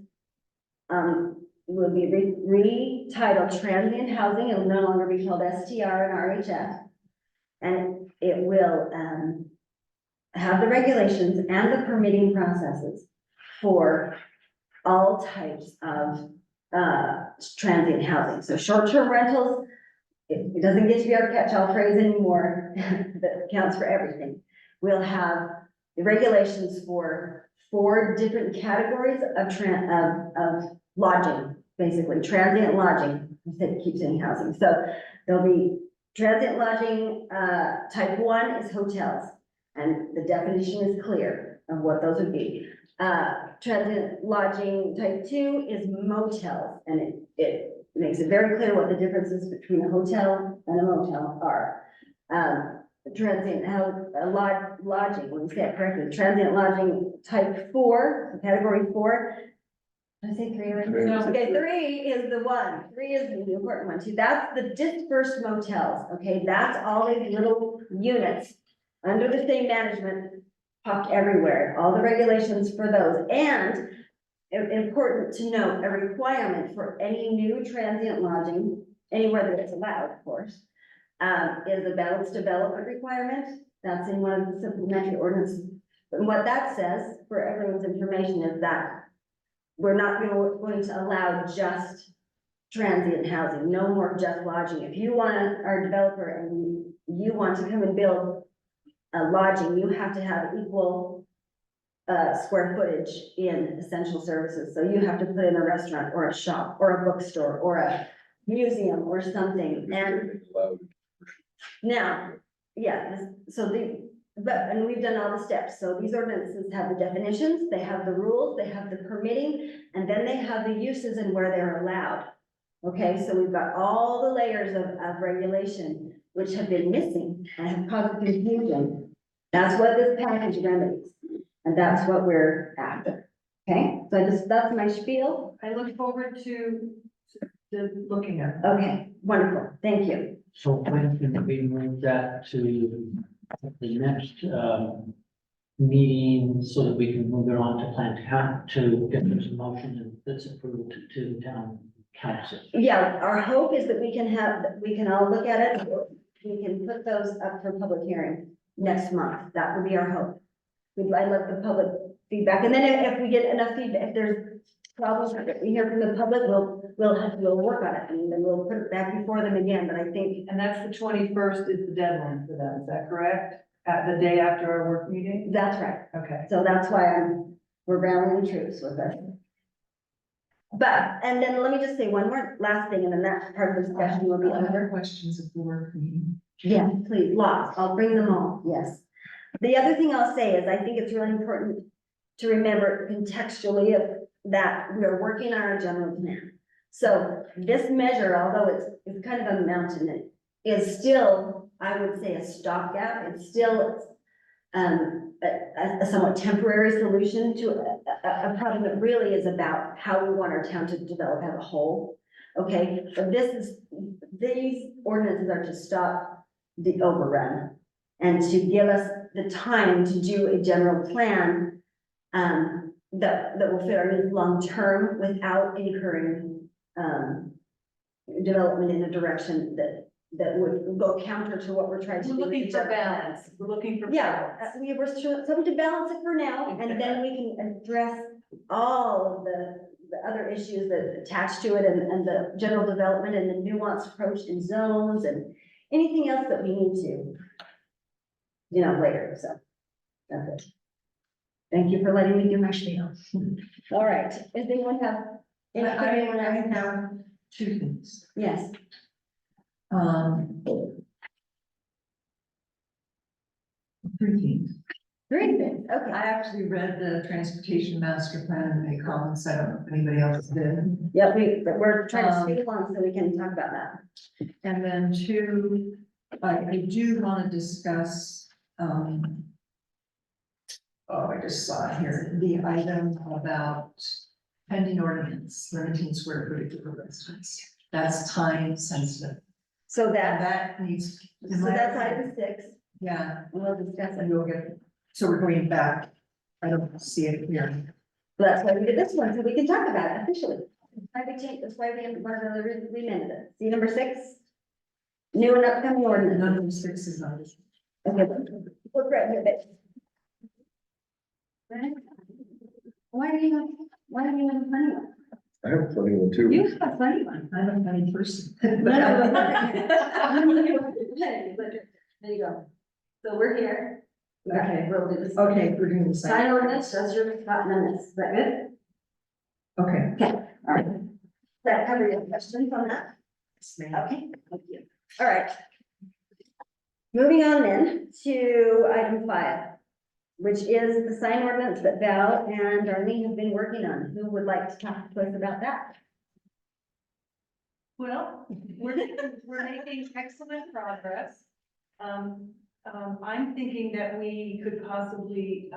Speaker 2: will be retitled transient housing. It will no longer be called STR and RHF. And it will, have the regulations and the permitting processes for all types of, transient housing. So short-term rentals, it doesn't get to be our catch-all phrase anymore, that counts for everything. We'll have the regulations for 4 different categories of lodging, basically, transient lodging, instead of keep saying housing. So there'll be transient lodging, type 1 is hotels, and the definition is clear of what those would be. Transient lodging type 2 is motels, and it makes it very clear what the differences between a hotel and a motel are. Transient lodging, when we say it correctly, transient lodging type 4, category 4. Did I say 3 already?
Speaker 4: No.
Speaker 2: Okay, 3 is the one. 3 is the important one too. That's the dispersed motels, okay? That's all these little units under the same management, popped everywhere, all the regulations for those. And important to note, a requirement for any new transient lodging, anywhere that it's allowed, of course, is a balanced development requirement. That's in one of the supplementary ordinances. And what that says, for everyone's information, is that we're not going to allow just transient housing, no more just lodging. If you want our developer and you want to come and build a lodging, you have to have equal square footage in essential services. So you have to put in a restaurant or a shop or a bookstore or a museum or something. And now, yeah, and we've done all the steps. So these ordinances have the definitions, they have the rules, they have the permitting, and then they have the uses and where they're allowed. Okay, so we've got all the layers of regulation which have been missing and have caused confusion. That's what this package remedies, and that's what we're after. Okay, so that's my spiel.
Speaker 9: I look forward to looking at it.
Speaker 2: Okay, wonderful, thank you.
Speaker 1: So when can we move that to the next, meeting so that we can move it on to to get this motion that's approved to the town council?
Speaker 2: Yeah, our hope is that we can all look at it. We can put those up for public hearing next month. That would be our hope. I'd like the public feedback, and then if we get enough feedback, if there's problems that we hear from the public, we'll work on it, and then we'll put it back before them again, but I think.
Speaker 9: And that's the 21st is the deadline for that, is that correct? At the day after our work meeting?
Speaker 2: That's right.
Speaker 9: Okay.
Speaker 2: So that's why we're rallying troops with us. But, and then let me just say one more last thing, and then that part of the discussion will be
Speaker 3: Other
Speaker 2: over.
Speaker 3: questions of the work meeting.
Speaker 2: Yeah, please, lots. I'll bring them all, yes. The other thing I'll say is I think it's really important to remember contextually that we are working on our general plan. So this measure, although it's kind of a mountain, it is still, I would say, a stopgap. It's still a somewhat temporary solution to a problem that really is about how we want our town to develop as a whole. Okay, so these ordinances are to stop the overrun and to give us the time to do a general plan that will fit our needs long-term without incurring development in a direction that that would go counter to what we're trying to do.
Speaker 9: We're
Speaker 2: with
Speaker 9: looking
Speaker 2: the
Speaker 9: for
Speaker 2: general
Speaker 9: balance,
Speaker 2: plan.
Speaker 9: we're looking for
Speaker 2: Yeah,
Speaker 9: balance.
Speaker 2: we were something to balance it for now, and then we can address all of the other issues that attach to it and the general development and the nuanced approach in zones and anything else that we need to, later, so that's it. Thank you for letting me do my spiel. All right, does anyone have? anything they wanna
Speaker 3: I
Speaker 2: ask?
Speaker 3: have two things.
Speaker 2: Yes,
Speaker 3: Three things.
Speaker 2: great, things.
Speaker 3: I
Speaker 2: Okay.
Speaker 3: actually read the transportation master plan and made comments. I don't know if anybody else did.
Speaker 2: Yeah, we're trying to speed along so we can talk about that.
Speaker 3: And then two, I do want to discuss, oh, I just saw it here, the item about pending ordinance, limiting square footage of residence. That's time sensitive.
Speaker 2: So
Speaker 3: And
Speaker 2: that's,
Speaker 3: that needs. in
Speaker 2: so
Speaker 3: my
Speaker 2: that's
Speaker 3: opinion,
Speaker 2: item 6,
Speaker 3: Yeah,
Speaker 2: and we'll discuss
Speaker 3: and
Speaker 2: it.
Speaker 3: we'll get, so we're going back. I don't see it here.
Speaker 2: So that's why we did this one, so we can talk about it officially. That's why we amended it. See number 6? New and upcoming ordinance.
Speaker 3: Number 6 is on this.
Speaker 2: Okay, look right here, bitch. Why do you have a funny one?
Speaker 4: I have a funny one too.
Speaker 2: You have a funny one.
Speaker 3: I'm a funny person.
Speaker 2: No, no, no. There you go. So we're here.
Speaker 3: Okay.
Speaker 2: We'll do this.
Speaker 3: Okay, we're doing the
Speaker 2: Sign
Speaker 3: same.
Speaker 2: on this, that's your spot on this. Is that good?
Speaker 3: Okay.
Speaker 2: Okay, all right. Does that cover your questions on that? Okay, thank you. All right. Moving on then to item 5, which is the sign ordinance that Val and Darlene have been working on. Who would like to talk to us about that?
Speaker 9: Well, we're making excellent progress. I'm thinking that we could possibly,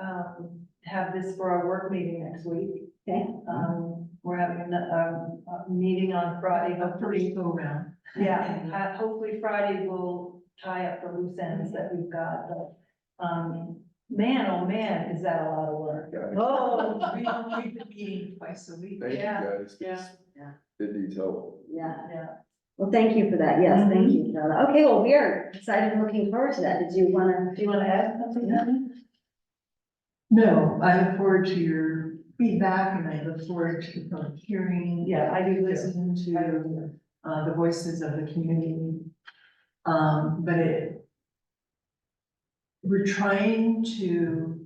Speaker 9: have this for our work meeting next week.
Speaker 2: Okay,
Speaker 9: We're having a meeting on Friday, hopefully,
Speaker 3: Go around.
Speaker 9: yeah, hopefully Friday will tie up the loose ends that we've got, but, man, oh man, is that a lot of work.
Speaker 4: Yeah,
Speaker 2: oh,
Speaker 3: We've been meeting twice a week.
Speaker 4: Thank you
Speaker 9: Yeah,
Speaker 4: guys.
Speaker 9: yeah.
Speaker 2: Yeah.
Speaker 4: It needs help.
Speaker 2: yeah.
Speaker 9: Yeah.
Speaker 2: Well, thank you for that. Yes, thank you, Carla. Okay, well, we are excited and looking forward to that. Do you wanna add something? Darlene?
Speaker 3: No, I look forward to your feedback and I look forward to the public hearing.
Speaker 9: Yeah, I do
Speaker 3: Listen to, the voices of the community. We're trying to,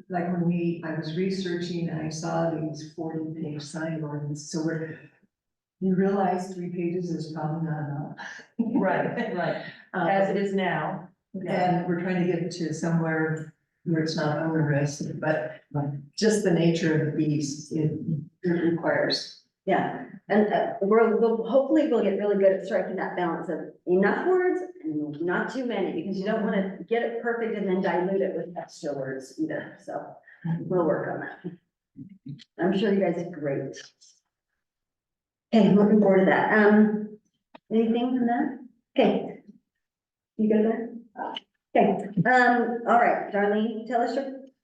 Speaker 3: like I was researching and I saw these 40-page sign ordinance, so you realize 3 pages is probably not enough.
Speaker 9: Right, right, as it is now.
Speaker 3: And we're trying to get it to somewhere where it's not onerous, but just the nature of the beast, it requires.
Speaker 2: Yeah, and hopefully we'll get really good at striking that balance of enough words and not too many, because you don't wanna get it perfect and then dilute it with extra words either, so we'll work on that. I'm sure you guys are great. Okay, I'm looking forward to that. Anything from that? Okay. You good there? Okay, all right, Darlene,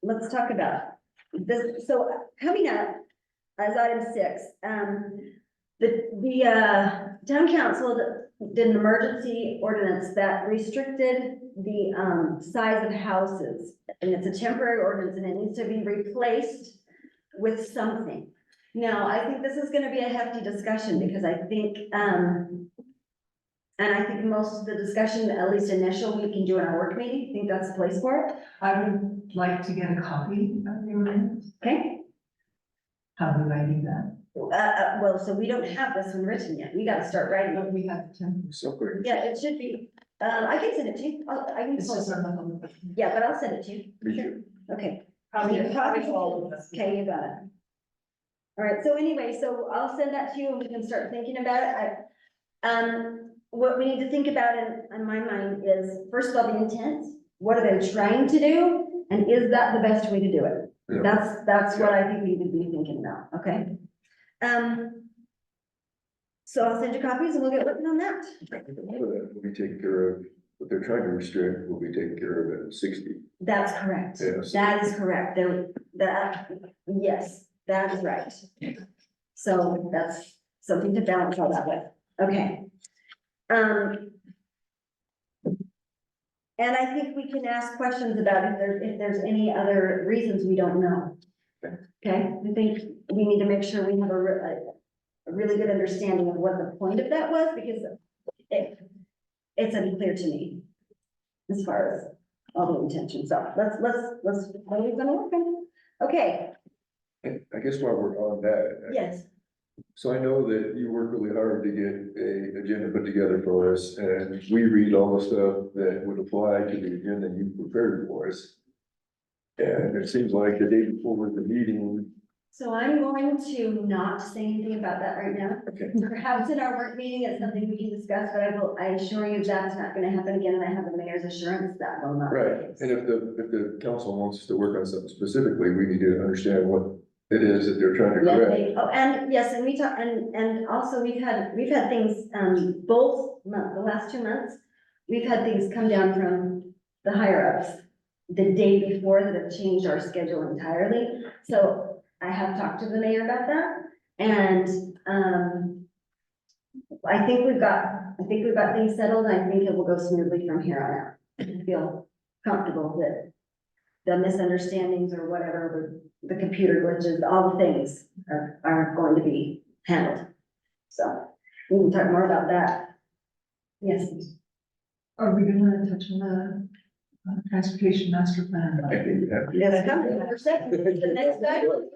Speaker 2: let's talk about this. So coming up as item 6, the town council did an emergency ordinance that restricted the size of houses. And it's a temporary ordinance and it needs to be replaced with something. Now, I think this is gonna be a hefty discussion because I think, and I think most of the discussion, at least initial, we can do in our work meeting. I think that's the place for it.
Speaker 3: I would like to get a copy of the ordinance.
Speaker 2: Okay?
Speaker 3: How do I do that?
Speaker 2: Well, so we don't have this one written yet. We gotta start writing it.
Speaker 3: But we have the template.
Speaker 4: So quick.
Speaker 2: Yeah, it should be, I can send it to you. I can,
Speaker 3: It's just on the.
Speaker 2: yeah, but I'll send it to you.
Speaker 4: Me too.
Speaker 2: Okay.
Speaker 9: Probably all of us.
Speaker 2: Okay, you got it. All right, so anyway, so I'll send that to you and we can start thinking about it. What we need to think about in my mind is, first of all, the intent. What are they trying to do? And is that the best way to do it?
Speaker 4: Yeah.
Speaker 2: That's what I think we would be thinking about, okay? So I'll send you copies and we'll get working on that.
Speaker 4: I think a lot of that will be taken care of, what they're trying to restrict will be taken care of at 60.
Speaker 2: That's correct.
Speaker 4: Yes.
Speaker 2: That is correct. Yes, that is right. So that's something to balance all that with. Okay. And I think we can ask questions about if there's any other reasons we don't know. Okay, I think we need to make sure we have a really good understanding of what the point of that was, because it's unclear to me as far as all the intentions. So let's, what are we gonna work on? Okay,
Speaker 4: And I guess while we're on that.
Speaker 2: yes,
Speaker 4: So I know that you work really hard to get a agenda put together for us, and we read all the stuff that would apply to the agenda you prepared for us. And it seems like the day before the meeting,
Speaker 2: so I'm going to not say anything about that right now.
Speaker 4: okay,
Speaker 2: Perhaps in our work meeting, it's something we can discuss, but I assure you that's not gonna happen again, and I have the mayor's assurance that will not be
Speaker 4: right,
Speaker 2: the case.
Speaker 4: and if the council wants us to work on something specifically, we need to understand what it is that they're trying to
Speaker 2: Yeah,
Speaker 4: correct.
Speaker 2: oh, and yes, and we talk, and also we've had things, both month, the last 2 months, we've had things come down from the higher ups the day before that have changed our schedule entirely. So I have talked to the mayor about that, and, I think we've got things settled, and I think it will go smoothly from here on out. I feel comfortable that the misunderstandings or whatever, the computer glitches, all the things are going to be handled. So we can talk more about that. Yes,
Speaker 3: Are we gonna touch on the transportation master plan?
Speaker 4: I think we have to.
Speaker 2: yes, come, number 7, the next item.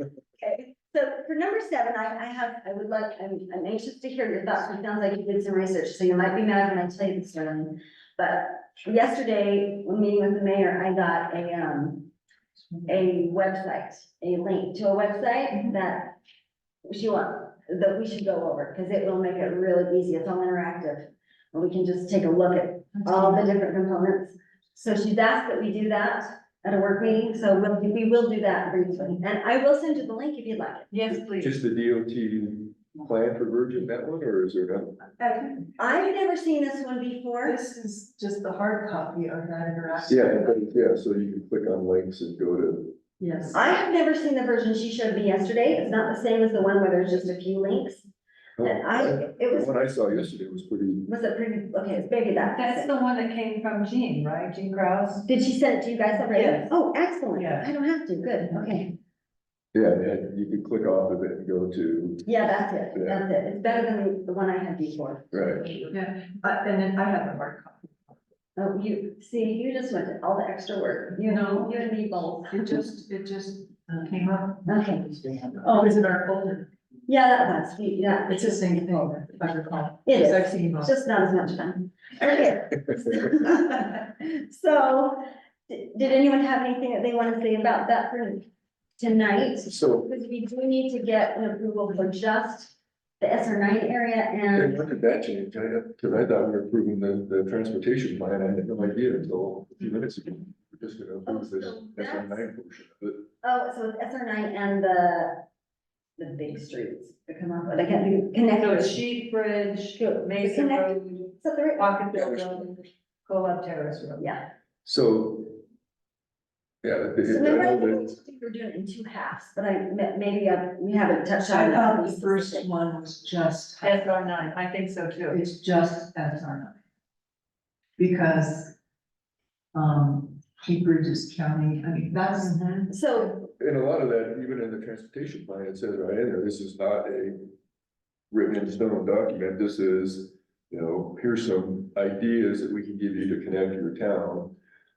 Speaker 2: Okay, so for number 7, I'm anxious to hear your thoughts. It sounds like you did some research, so you might be mad when I tell you this, Sterling. But yesterday, when meeting with the mayor, I got a website, a link to a website that we should go over, because it will make it really easy. It's all interactive. And we can just take a look at all the different components. So she's asked that we do that at a work meeting, so we will do that briefly. And I will send you the link if you'd like it.
Speaker 9: Yes, please.
Speaker 4: Just the DOT plan for Virgin, that one, or is there another?
Speaker 2: I've never seen this one before.
Speaker 3: This is just the hard copy of that interactive.
Speaker 4: Yeah, so you can click on links and go to,
Speaker 3: Yes.
Speaker 2: I have never seen the version she showed me yesterday. It's not the same as the one where there's just a few links.
Speaker 4: oh,
Speaker 2: It
Speaker 4: the
Speaker 2: was,
Speaker 4: one I saw yesterday was pretty,
Speaker 2: was it pretty, okay, it's maybe that.
Speaker 9: That's the one that came from Jean, right? Jean Kraus?
Speaker 2: Did she send it to you guys already?
Speaker 9: Yes.
Speaker 2: Oh, excellent.
Speaker 9: Yes.
Speaker 2: I don't have to. Good, okay.
Speaker 4: yeah, you could click off of it and go to,
Speaker 2: Yeah, that's it.
Speaker 4: Yeah.
Speaker 2: That's it. It's better than the one I had before.
Speaker 4: right.
Speaker 3: Yeah, and then I have the hard copy.
Speaker 2: Oh, you just went to all the extra work, you know, you and me both.
Speaker 3: It just came up.
Speaker 2: Okay.
Speaker 3: Oh, is it our folder?
Speaker 2: Yeah, that was, yeah.
Speaker 3: It's the same thing, if I recall.
Speaker 2: It is.
Speaker 3: I've seen both.
Speaker 2: It's just not as much fun. Okay. So, did anyone have anything that they want to say about that for tonight?
Speaker 4: So,
Speaker 2: Because we do need to get an approval for just the SR9 area
Speaker 4: and
Speaker 2: and,
Speaker 4: when did that change? Cause I thought we were approving the transportation plan, I had no idea until a few minutes ago. We're just gonna approve this
Speaker 2: so
Speaker 4: SR9 portion of it.
Speaker 2: oh, so it's SR9 and the big streets that come up, but I can't do, connect.
Speaker 9: So it's Sheep Bridge, Mesa
Speaker 2: Connect-
Speaker 9: Road,
Speaker 2: Is that the right?
Speaker 9: Pockettville Road, Colab Terrace Road.
Speaker 2: Yeah.
Speaker 4: So. Yeah,
Speaker 2: So
Speaker 4: I
Speaker 2: remember, I
Speaker 4: know that,
Speaker 2: think we're doing it in 2 halves, but maybe we haven't touched
Speaker 3: I
Speaker 2: on
Speaker 3: thought
Speaker 2: that.
Speaker 3: the first one was just,
Speaker 9: SR9, I think so too.
Speaker 3: it's just SR9. Because, Key Bridges County, I mean, that's,
Speaker 2: So,
Speaker 4: and a lot of that, even in the transportation plan, it says right in there, this is not a written in stone document, this is, you know, here's some ideas that we can give you to connect your town.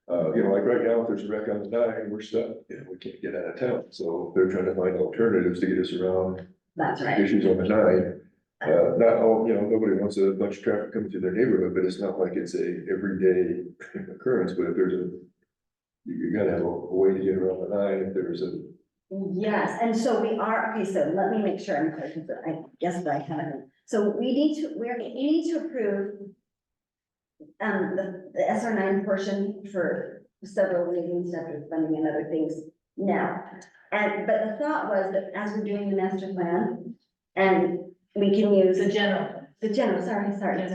Speaker 4: You know, like right now, if there's a wreck on the 9, we're stuck, you know, we can't get out of town, so they're trying to find alternatives to get us around
Speaker 2: that's right.
Speaker 4: issues on the 9. Not all, you know, nobody wants a bunch of traffic coming through their neighborhood, but it's not like it's a everyday occurrence, but if there's you gotta have a way to get around the 9 if there's a.
Speaker 2: Yes, and so we are, okay, so let me make sure I'm clear, because I guess that I haven't. So we need to approve the SR9 portion for several reasons, after funding and other things now. But the thought was that as we're doing the master plan, and we can use
Speaker 9: The general.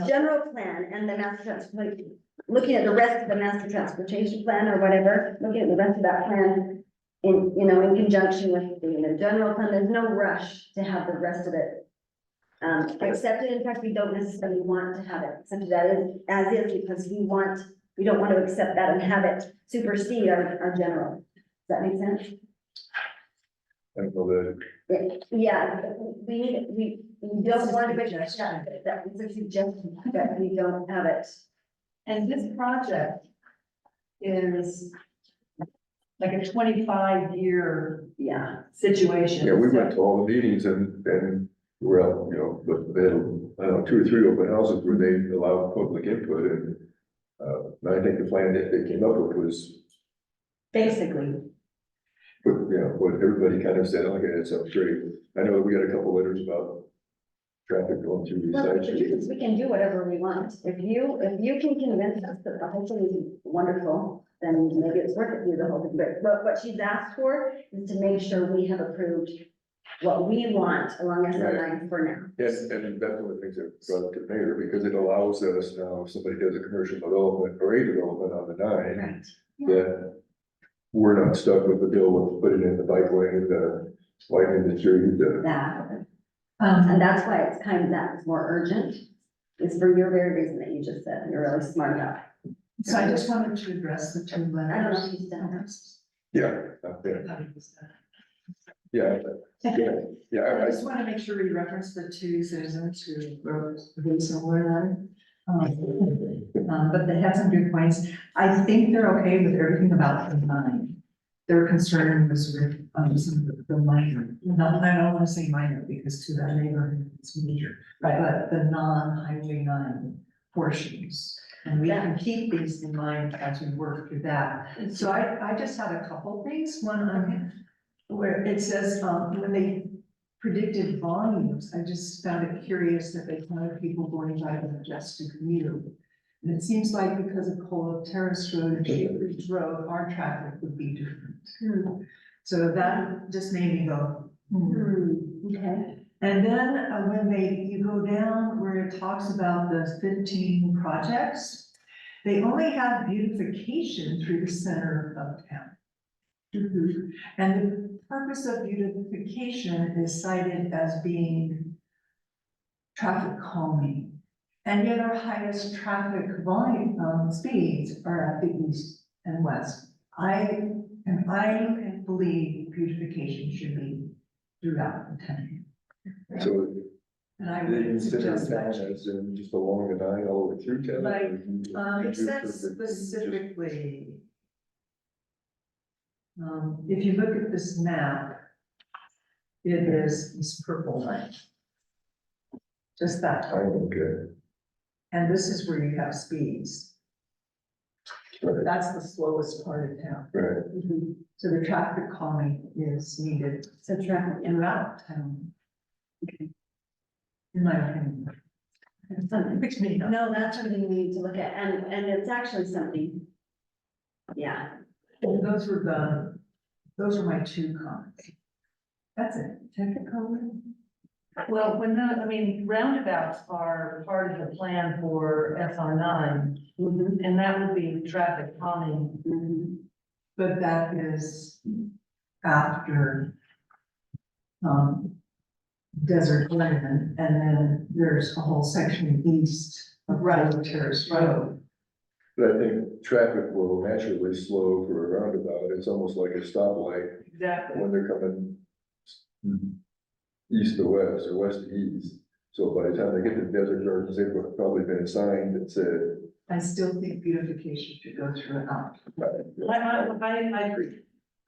Speaker 2: general plan and the master transportation, looking at the rest of the master transportation plan or whatever, looking at the rest of that plan in conjunction with the general plan, there's no rush to have the rest of it accept it. In fact, we don't necessarily want to have it accepted as is because we don't want to accept that and have it supersede our general. Does that make sense?
Speaker 4: I don't know that,
Speaker 2: Yeah, we don't want to accept that it's a suggestion that we don't have it.
Speaker 9: And this project is like a 25-year
Speaker 2: Yeah,
Speaker 9: situation.
Speaker 4: yeah, we went to all the meetings and, well, you know, but they had, I don't know, 2 or 3 open houses where they allowed public input and I think the plan that they came up with was,
Speaker 2: basically.
Speaker 4: but, you know, what everybody kind of said, okay, that sounds great. I know we got a couple letters about traffic going through these
Speaker 2: Well,
Speaker 4: side
Speaker 2: the truth
Speaker 4: streets.
Speaker 2: is we can do whatever we want. If you can convince us that the whole thing is wonderful, then maybe it's worth it to do the whole thing. But what she's asked for is to make sure we have approved what we want along SR9 for now.
Speaker 4: And that's one of the things that brought up to the mayor, because it allows us now, if somebody does a commercial development or a development on the 9,
Speaker 2: Right.
Speaker 4: that we're not stuck with the bill with putting in the bike lane, the widening the street, the.
Speaker 2: That, and that's why it's kind of that is more urgent. It's for your very reason that you just said. You're really smart guy.
Speaker 3: So I just wanted to address the 2 letters.
Speaker 2: I don't know if he's done that.
Speaker 4: Yeah,
Speaker 3: I thought it was done.
Speaker 4: yeah,
Speaker 3: I just want to make sure we reference the 2 citizens who wrote a very similar letter. But they had some good points. I think they're okay with everything about the 9. Their concern was with some of the minor, I don't want to say minor because to that neighborhood it's major, but the non-highway 9 portions. And we can keep these in mind as we work through that. So I just had a couple things. One, where it says, when they predicted volumes, I just found it curious that they counted people going by the Majestic View. And it seems like because of Cola Terrace Road and Sheep Ridge Road, our traffic would be different. So that just made me go,
Speaker 2: Okay.
Speaker 3: And then when you go down where it talks about the 15 projects, they only have beautification through the center of town. And the purpose of beautification is cited as being traffic calming. And yet our highest traffic volume, speeds are at the east and west. I believe beautification should be throughout the town.
Speaker 4: So
Speaker 3: And I
Speaker 4: they
Speaker 3: would
Speaker 4: consider
Speaker 3: suggest
Speaker 4: town
Speaker 3: that.
Speaker 4: as in just along the 9 all the way through town?
Speaker 3: Like, it says specifically. If you look at this map, it is this purple line. Just that,
Speaker 4: Okay,
Speaker 3: and this is where you have speeds.
Speaker 4: right,
Speaker 3: That's the slowest part of town.
Speaker 4: right.
Speaker 3: So the traffic calming is needed
Speaker 2: So traffic.
Speaker 3: throughout town. In my opinion. Which means.
Speaker 2: No, that's something we need to look at, and it's actually something. Yeah,
Speaker 3: Those were my 2 comments. That's it. Traffic calming.
Speaker 9: Well, roundabouts are part of the plan for SR9, and that would be traffic calming.
Speaker 3: But that is after Desert Glen, and then there's a whole section east of Cola Terrace Road.
Speaker 4: But I think traffic will naturally slow for a roundabout. It's almost like a stoplight
Speaker 9: Exactly.
Speaker 4: when they're coming east to west or west to east. So by the time they get to Desert Gardens, they've probably been a sign that said.
Speaker 3: I still think beautification should go throughout.
Speaker 9: I agree.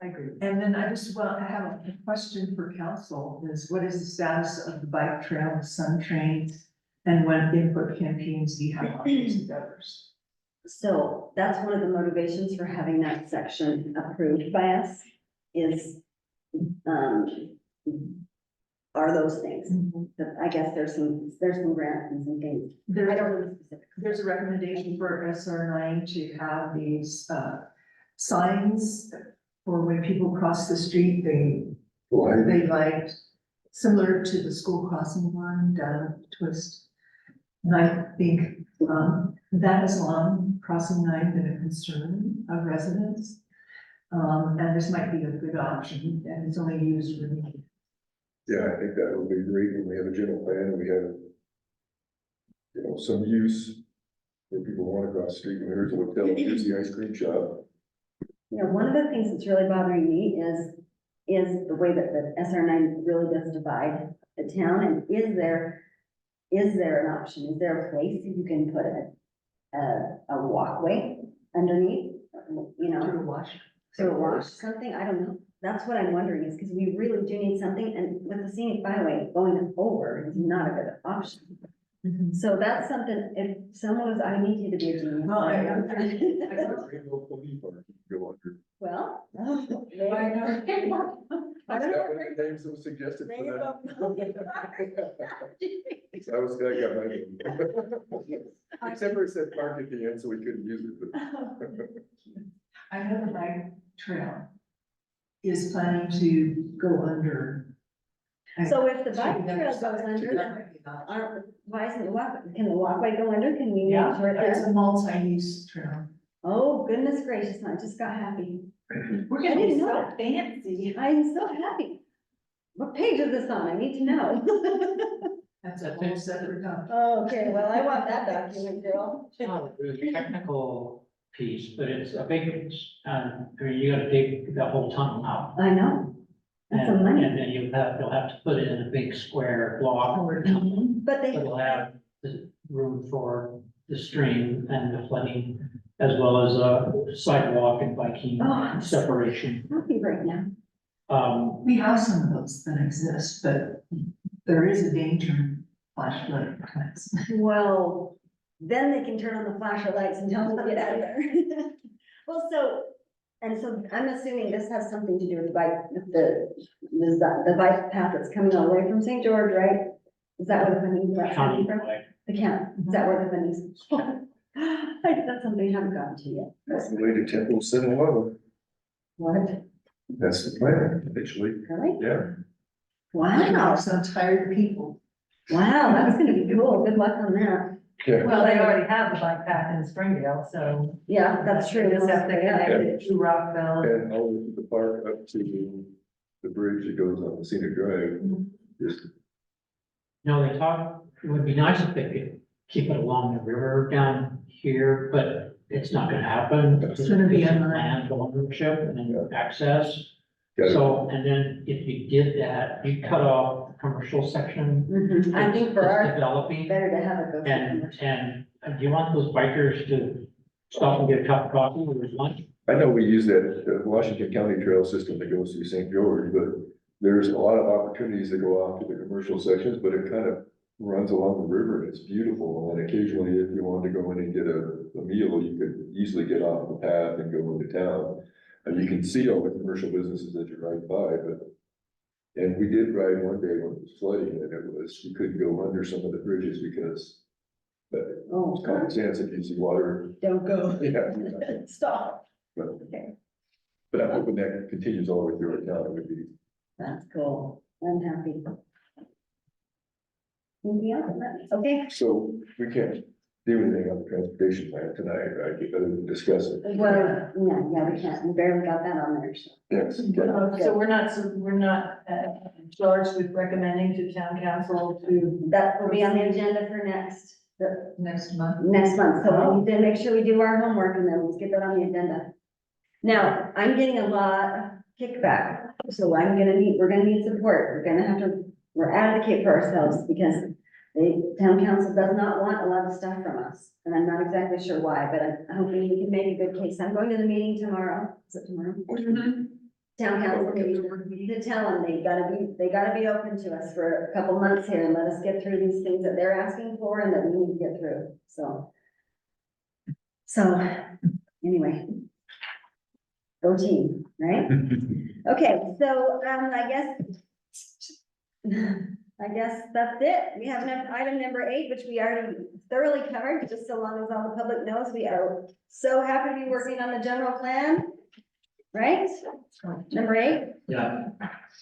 Speaker 3: I agree. And then I have a question for council is what is the status of the bike trail, sun trains? And what input campaigns do you have on these endeavors?
Speaker 2: so that's one of the motivations for having that section approved by us is, are those things. But I guess there's some grants and some things. I don't know the specifics.
Speaker 3: There's a recommendation for SR9 to have these signs for when people cross the street, they light, similar to the school crossing one down Twist. And I think that has long crossing 9 been a concern of residents. And this might be a good option, and it's only used really
Speaker 4: Yeah, I think that would be great when we have a general plan and we have, you know, some use where people want to cross the street, and here's a hotel, here's the ice cream shop.
Speaker 2: You know, one of the things that's really bothering me is the way that the SR nine really does divide the town, and is there an option, is there a place you can put a walkway underneath, you know?
Speaker 3: To wash.
Speaker 2: To wash something, I don't know, that's what I'm wondering, is because we really do need something, and with the scenic byway going over is not a good option. So that's something, if someone was, I need you to be a genius.
Speaker 3: Well, I know.
Speaker 4: Rainbow Police Park, you can go under.
Speaker 2: Well.
Speaker 3: I know.
Speaker 2: I
Speaker 4: Is
Speaker 2: don't
Speaker 4: that
Speaker 2: know.
Speaker 4: one of the names that was suggested for
Speaker 2: Rainbow
Speaker 4: that?
Speaker 2: Police
Speaker 4: I got my name. Except for it said park at the end, so we couldn't use it, but.
Speaker 3: I know the bike trail is planning to go under.
Speaker 2: So if the bike trail goes under, then why isn't the walk, can the walkway go under, can we make
Speaker 3: Yeah,
Speaker 2: sure
Speaker 3: it's
Speaker 2: that?
Speaker 3: a multi-use trail.
Speaker 2: Oh, goodness gracious, I just got happy.
Speaker 9: We're
Speaker 2: I
Speaker 9: gonna
Speaker 2: didn't
Speaker 9: be
Speaker 2: know
Speaker 9: so
Speaker 2: that.
Speaker 9: fancy.
Speaker 2: I'm so happy. What page is this on? I need to know.
Speaker 3: That's a whole separate topic.
Speaker 2: Okay, well, I want that document, girl.
Speaker 1: There's a technical piece, but it's a big, I mean, you gotta dig the whole tunnel out.
Speaker 2: I know. That's some
Speaker 1: And
Speaker 2: money.
Speaker 1: then you'll have to put it in a big square block,
Speaker 2: But they,
Speaker 1: that'll have the room for the stream and the flooding, as well as a sidewalk and biking
Speaker 2: Oh.
Speaker 1: separation.
Speaker 2: happy right now.
Speaker 3: We have some of those that exist, but there is a danger flash flood attacks.
Speaker 2: Well, then they can turn on the flasher lights and tell them to get out of there. Well, so I'm assuming this has something to do with the bike, the bike path that's coming all the way from St. George, right? Is that where the funding is coming from?
Speaker 1: County-wide.
Speaker 2: The county, is that where the funding's? That's something I haven't gotten to yet.
Speaker 4: That's the way to Temple Center Level.
Speaker 2: What?
Speaker 4: That's the plan, eventually,
Speaker 2: Really?
Speaker 4: yeah.
Speaker 2: Wow,
Speaker 3: Some tired people.
Speaker 2: wow, that's gonna be cool. Good luck on that.
Speaker 4: Yeah,
Speaker 9: Well, they already have the bike path in Springdale, so.
Speaker 2: Yeah, that's true.
Speaker 9: They just have to connect it to Rockville.
Speaker 4: and all the park up to the bridge that goes on the scenic drive. Just,
Speaker 1: No, they talk, it would be nice if they could keep it along the river down here, but it's not gonna happen.
Speaker 3: It's gonna be
Speaker 1: It's
Speaker 3: on the-
Speaker 1: land ownership and then access.
Speaker 4: gotta-
Speaker 1: So, and then if you did that, you cut off the commercial section.
Speaker 2: Mhm. I think for
Speaker 1: that's
Speaker 2: our,
Speaker 1: Developing,
Speaker 2: better to have it go. through
Speaker 1: and,
Speaker 2: commercial.
Speaker 1: and do you want those bikers to stop and get a cup of coffee or lunch?
Speaker 4: I know we use that, the Washington County Trail system that goes through St. George, but there's a lot of opportunities that go off to the commercial sections, but it kind of runs along the river and it's beautiful. And occasionally, if you wanted to go in and get a meal, you could easily get off the path and go into town. And you can see all the commercial businesses that you ride by, but. And we did ride one day when it was flooding and you couldn't go under some of the bridges because. But
Speaker 2: Oh,
Speaker 4: it's common sense if you see water,
Speaker 2: don't go.
Speaker 4: yeah.
Speaker 2: Stop.
Speaker 4: But,
Speaker 2: Okay,
Speaker 4: but I'm hoping that continues all the way through our town, it would be.
Speaker 2: that's cool. I'm happy. Anything else? Okay,
Speaker 4: So we can't do anything on the transportation plan tonight, right, other than discuss it.
Speaker 2: well, yeah, we can't, we barely got that on there, so.
Speaker 4: Yes, okay.
Speaker 9: So we're not charged with recommending to town council to.
Speaker 2: That will be on the agenda for
Speaker 3: Next month.
Speaker 2: next month, so we need to make sure we do our homework and then let's get that on the agenda. Now, I'm getting a lot of kickback, so we're gonna need support, we're advocate for ourselves because the town council does not want a lot of stuff from us. And I'm not exactly sure why, but I'm hoping we can make a good case. I'm going to the meeting tomorrow, is it tomorrow? Town council meeting, to tell them they gotta be open to us for a couple months here and let us get through these things that they're asking for and that we need to get through, so. So, anyway. Go team, right? Okay, so, I guess that's it. We have item number 8, which we already thoroughly covered, just so long as all the public knows, we are so happy to be working on the general plan. Right? Number 8?
Speaker 1: Yeah.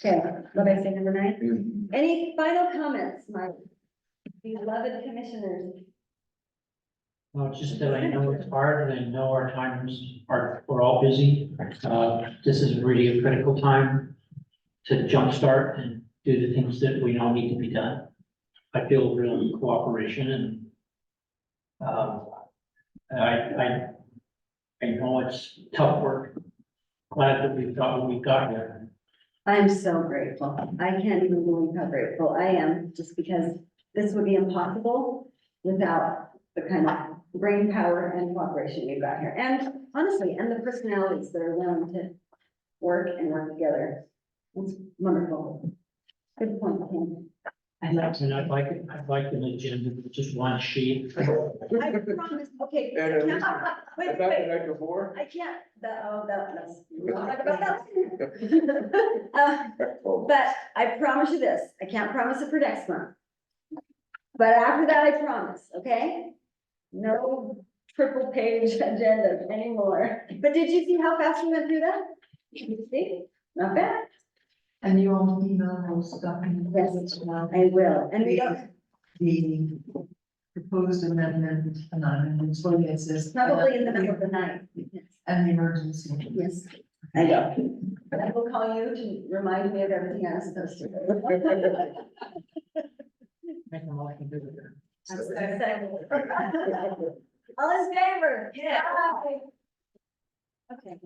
Speaker 2: Okay, what did I say, number 9? Any final comments, my beloved commissioners?
Speaker 1: Well, just that I know it's hard and I know our we're all busy. This is really a critical time to jumpstart and do the things that we know need to be done. I feel real cooperation and, I know it's tough work. Glad that we've got what we've got here.
Speaker 2: I'm so grateful. I can't even believe how grateful I am, just because this would be impossible without the kind of brain power and cooperation we've got here. And honestly, and the personalities that are willing to work and work together. It's wonderful. Good point, Ken.
Speaker 1: And I'd like an agenda with just one sheet.
Speaker 2: I promise, okay.
Speaker 4: And at least-
Speaker 2: Wait,
Speaker 4: I thought the
Speaker 2: wait,
Speaker 4: night before.
Speaker 2: I can't, that's, we'll talk about that. But I promise you this, I can't promise it for next month. But after that, I promise, okay? No triple page agendas anymore. But did you see how fast we went through that? Did you see? Not bad.
Speaker 3: And you all email those documents.
Speaker 2: Yes, I will. And we don't,
Speaker 3: The proposed amendment, what it says.
Speaker 2: probably in the middle of the night. Yes.
Speaker 3: And the emergency.
Speaker 2: Yes, I will. But I will call you to remind me of everything I was supposed to.
Speaker 1: Make a motion to do it.
Speaker 2: I'm so excited. All in favor? Yeah. Okay.